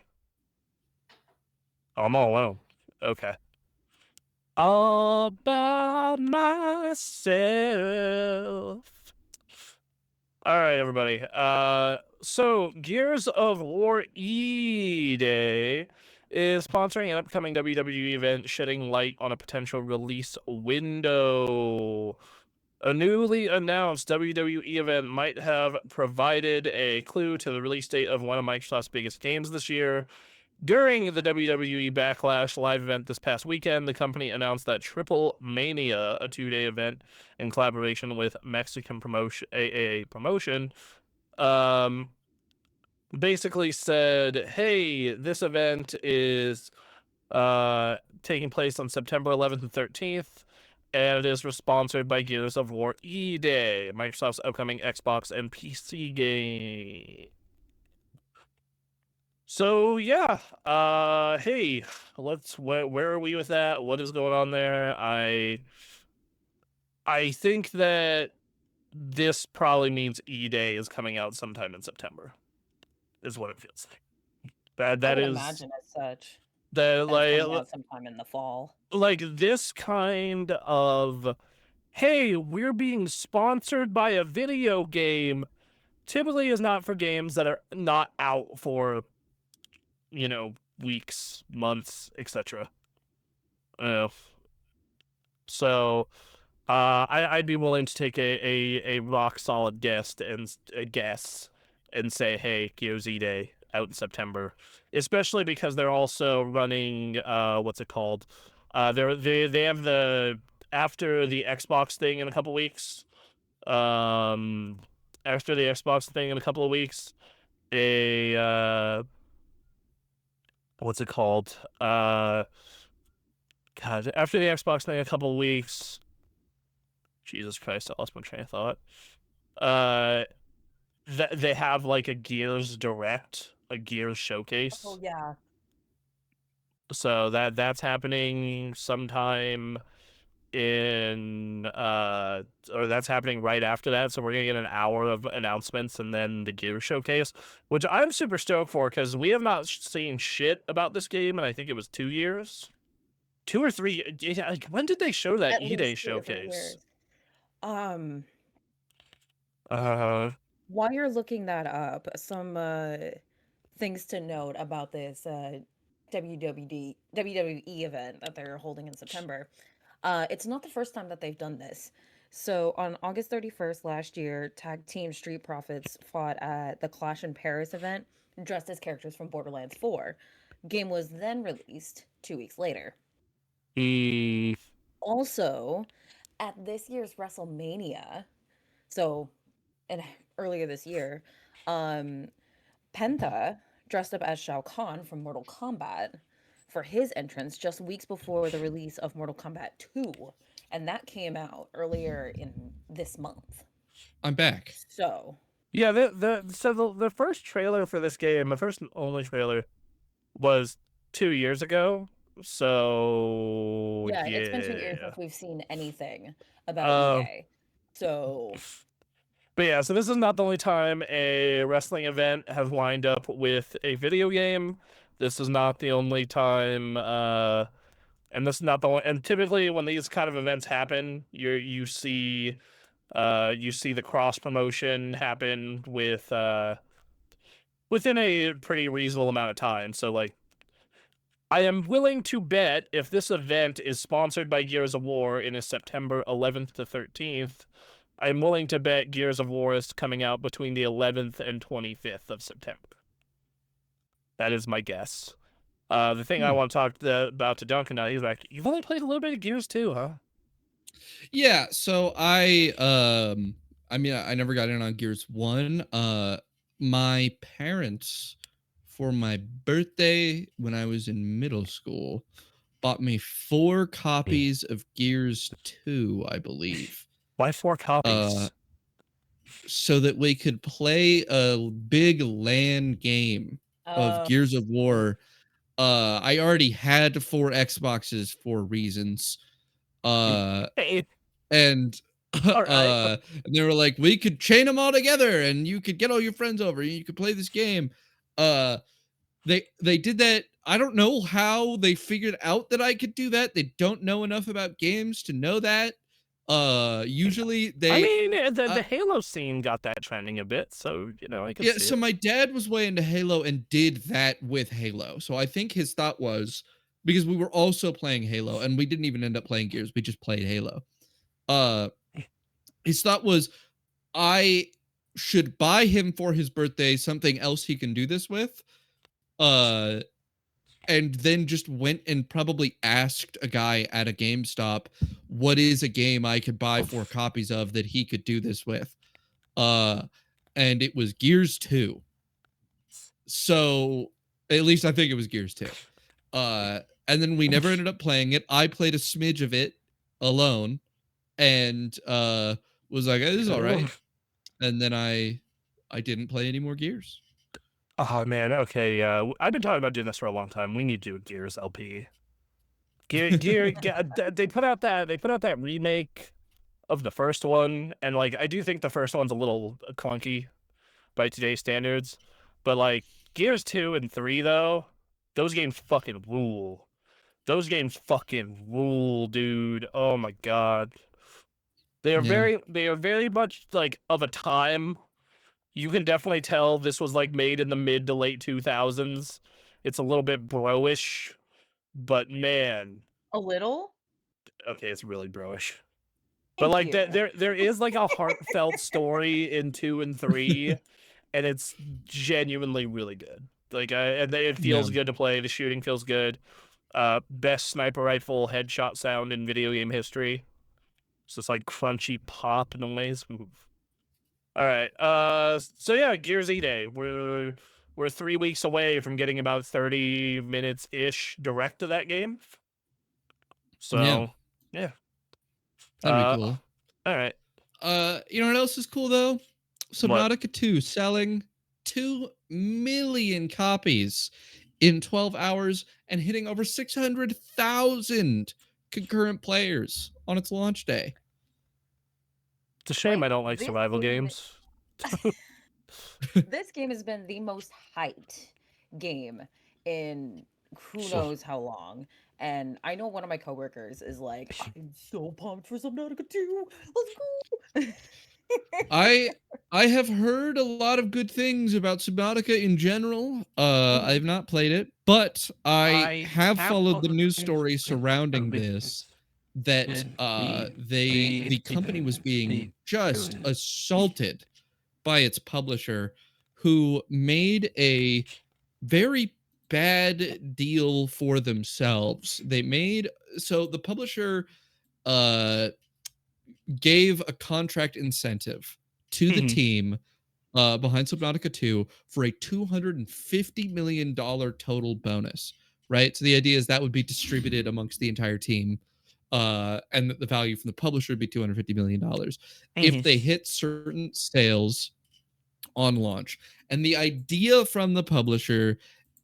Oh, I'm all alone. Okay. All by myself. All right, everybody. So Gears of War E-Day is sponsoring an upcoming WWE event, shedding light on a potential release window. A newly announced WWE event might have provided a clue to the release date of one of Microsoft's biggest games this year. During the WWE Backlash live event this past weekend, the company announced that Triple Mania, a 2-day event in collaboration with Mexican promotion AA Promotion, basically said, "Hey, this event is taking place on September 11th and 13th, and it is sponsored by Gears of War E-Day, Microsoft's upcoming Xbox and PC game." So yeah, hey, where are we with that? What is going on there? I think that this probably means E-Day is coming out sometime in September. Is what it feels like. I That would is imagine as such that that it's coming out sometime in the fall. like this kind of, hey, we're being sponsored by a video game, typically is not for games that are not out for, you know, weeks, months, etc. So I'd be willing to take a rock solid guess and say, hey, Gears Day out in September, especially because they're also running what's it called? They have the after the Xbox thing in a couple weeks. After the Xbox thing in a couple of weeks, a what's it called? God, after the Xbox thing in a couple of weeks. Jesus Christ, I lost my train of thought. Uh, they have like a Gears Direct, a Gears Oh showcase. yeah. So that's happening sometime in or that's happening right after that. So we're gonna get an hour of announcements and then the Gears showcase, which I'm super stoked for because we have not seen shit about this game, and I think it was 2 years, 2 or 3. Like, when did they show that At E-Day least 2 or 3 showcase? years. Um, Uh, while you're looking that up, some things to note about this WWE event that they're holding in September. It's not the first time that they've done this. So on August 31st last year, tag team Street Profits fought at the Clash in Paris event dressed as characters from Borderlands 4. Game was then released 2 weeks later. he Also, at this year's WrestleMania, so and earlier this year, um, Penta dressed up as Shao Kahn from Mortal Kombat for his entrance just weeks before the release of Mortal Kombat 2, and that came out earlier in this month. I'm back. So, Yeah, the first trailer for this game, the first and only trailer, was 2 years ago. So yeah, it's been 2 years yeah. since we've seen anything about Um, EA. So, but yeah, so this is not the only time a wrestling event has lined up with a video game. This is not the only time, and this is not the only. And typically, when these kind of events happen, you see the cross promotion happen with within a pretty reasonable amount of time. So like, I am willing to bet if this event is sponsored by Gears of War and is September 11th to 13th, I'm willing to bet Gears of War is coming out between the 11th and 25th of September. That is my guess. The thing I want to talk about to Duncan now, he's like, you've only played a little bit of Gears too, huh? Yeah, so I mean, I never got in on Gears 1. My parents, for my birthday when I was in middle school, bought me 4 copies of Gears 2, I believe. Why 4 Uh, copies? so that we could play a big LAN game of Uh, Gears of War. I already had 4 Xboxes for reasons. Hey, And all right. and they were like, we could chain them all together and you could get all your friends over and you could play this game. Uh, they did that. I don't know how they figured out that I could do that. They don't know enough about games to know that. Usually I they mean, the uh, Halo scene got that trending a bit, so I could yeah, see so it. my dad was way into Halo and did that with Halo. So I think his thought was, because we were also playing Halo and we didn't even end up playing Gears, we just played Halo. Uh his thought was, I should buy him for his birthday something else he can do this with. Uh and then just went and probably asked a guy at a GameStop, what is a game I could buy 4 copies of that he could do this with? Uh and it was Gears 2. So at least I think it was Gears 2. And then we never ended up playing it. I played a smidge of it alone and was like, this is all right. And then I didn't play any more Gears. Oh man, okay, yeah. I've been talking about doing this for a long time. We need to do a Gears LP. They put out that remake of the first one, and like I do think the first one's a little clunky by today's standards, but like Gears 2 and 3 though, those games fucking rule. Those games fucking rule, dude. Oh my god. Yeah. They are very much like of a time. You can definitely tell this was like made in the mid to late 2000s. It's a little bit bro-ish, but man, a little. okay, it's really bro-ish. But Thank like you. there is like a heartfelt story in 2 and 3, and it's genuinely really good. Like and it Yeah. feels good to play. The shooting feels good. Best sniper rifle headshot sound in video game history. It's just like crunchy pop noise. Ooh. All right. So yeah, Gears E-Day. We're 3 weeks away from getting about 30 minutes ish direct to that game. Yeah. So yeah. That'd be Uh, cool. all right. You know what else is cool though? What? Subnautica 2 selling 2 million copies in 12 hours and hitting over 600,000 concurrent players on its launch day. It's a shame I Like don't like survival games. this game has been the most hyped game in who So, knows how long. And I know one of my coworkers is like, I'm so pumped for Subnautica 2. Let's go. I have heard a lot of good things about Subnautica in general. I've not played it, but I I have have followed the other news things story to surrounding do. this that the company was being just assaulted by its publisher who made a very bad deal for themselves. They made so the publisher uh gave a contract incentive to the team behind Subnautica 2 for a $250 million total bonus, right? So the idea is that would be distributed amongst the entire team, and that the value from the publisher would be $250 million if they hit certain sales on launch. And the idea from the publisher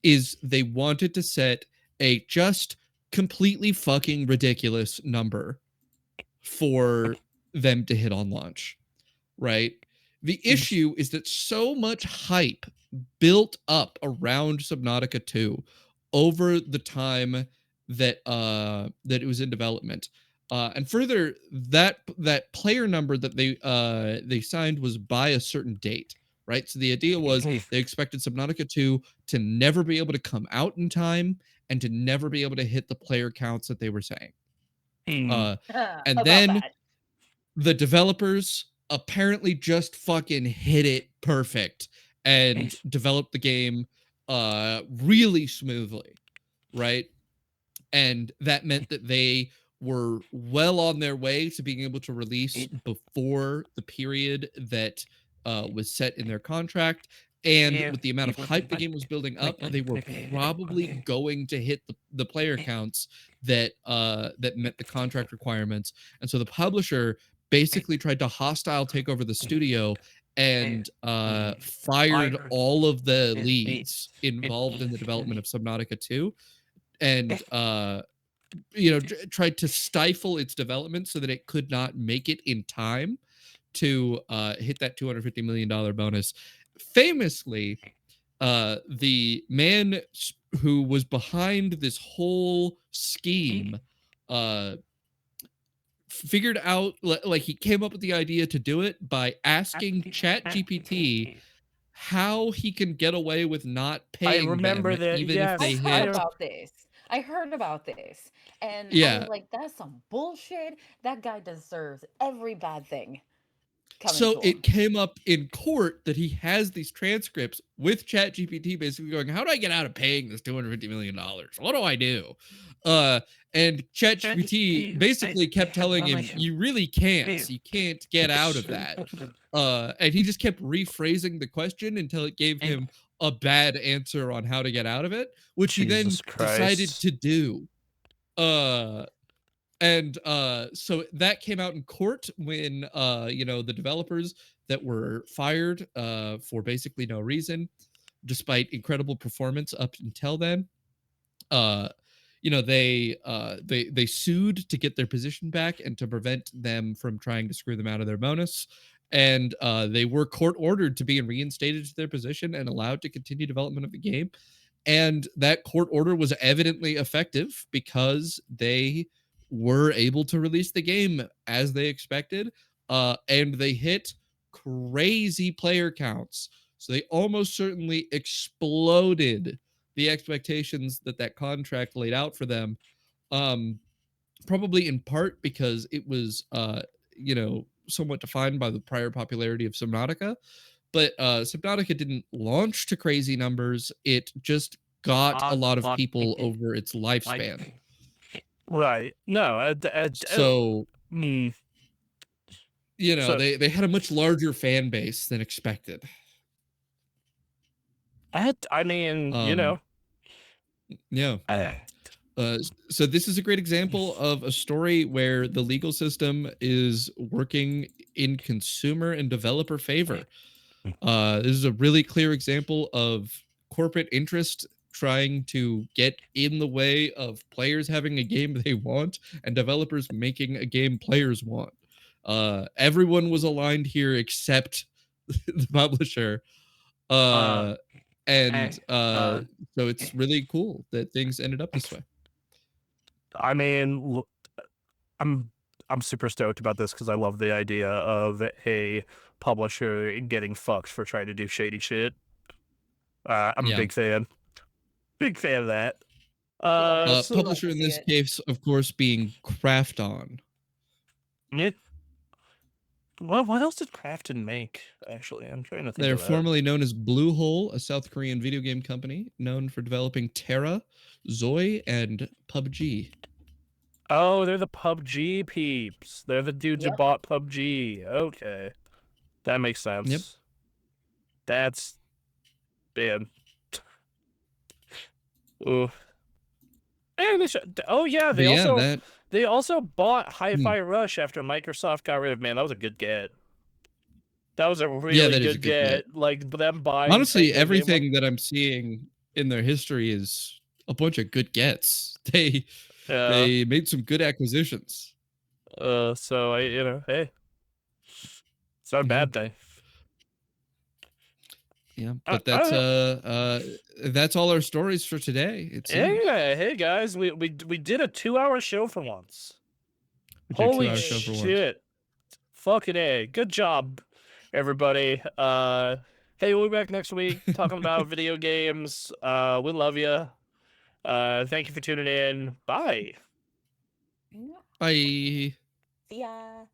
is they wanted to set a just completely fucking ridiculous number for them to hit on launch, right? The issue is that so much hype built up around Subnautica 2 over the time that it was in development. And further, that player number that they signed was by a certain date, right? So the idea was they expected Subnautica 2 to never be able to come out in time and to never be able to hit the player counts that they were saying. Uh, and About then that. the developers apparently just fucking hit it perfect and developed the game really smoothly, right? And that meant that they were well on their way to being able to release before the period that was set in their contract. And with the amount of hype the game was building up, they were probably going to hit the player counts that that met the contract requirements. And so the publisher basically tried to hostile take over the studio and fired all of the leads involved in the development of Subnautica 2 and tried to stifle its development so that it could not make it in time to hit that $250 million bonus. Famously, the man who was behind this whole scheme figured out, like, he came up with the idea to do it by asking ChatGPT how he can get away with not I paying them remember that. even if I they Yes, heard hit. about this. I heard about this. And I was Yeah. like, that's some bullshit. That guy deserves every bad thing coming So to it him. came up in court that he has these transcripts with ChatGPT basically going, how do I get out of paying this $250 million? What do I do? Uh, and ChatGPT basically kept telling him, you really can't. You can't get out of that. And he just kept rephrasing the question until it gave him a bad answer on how to get out of it, which he then Jesus decided Christ. to do. Uh, and so that came out in court when the developers that were fired for basically no reason, despite incredible performance up until then, uh they sued to get their position back and to prevent them from trying to screw them out of their bonus. And they were court ordered to be reinstated to their position and allowed to continue development of the game. And that court order was evidently effective because they were able to release the game as they expected, and they hit crazy player counts. So they almost certainly exploded the expectations that that contract laid out for them. Um, Probably in part because it was, somewhat defined by the prior popularity of Subnautica, but Subnautica didn't launch to crazy numbers. It just got a lot of people over its lifespan. Right. No. So, Mm, so they had a much larger fan base than expected. I mean, Um, yeah. uh, So this is a great example of a story where the legal system is working in consumer and developer favor. This is a really clear example of corporate interest trying to get in the way of players having a game they want and developers making a game players want. Everyone was aligned here except the publisher. uh, Uh, and so it's really cool that things ended up this way. I mean, I'm I'm super stoked about this because I love the idea of a publisher getting fucked for trying to do shady shit. I'm a Yeah. big fan. Big fan of that. Yeah, So we love Publisher to in see this it. case, of course, being Craft On. it, what else did Crafton make? Actually, I'm trying to think They're of that. formerly known as Bluehole, a South Korean video game company known for developing Terra, Zoe, and PUBG. Oh, they're the PUBG peeps. They're the dudes who Yep. bought PUBG. Okay, that makes Yep. sense. That's man. Ooh. And oh yeah, But yeah, that they also bought hmm, Hi-Fi Rush after Microsoft got rid of. Man, that was a good get. That was a yeah, really that is a good good get. get. Like them buying Honestly, Tango Game. everything that I'm seeing in their history is a bunch of good gets. Yeah. They made some good acquisitions. So hey, it's not a Yeah. bad thing. Yeah, Uh, but uh, that's all our stories for today, it seems. hey guys, we did a 2-hour show for once. We did a Holy 2-hour show for once. shit! Fucking A. Good job, everybody. Hey, we'll be back next week talking about video games. We love you. Thank you for tuning in. Bye. Yeah. Bye. See ya.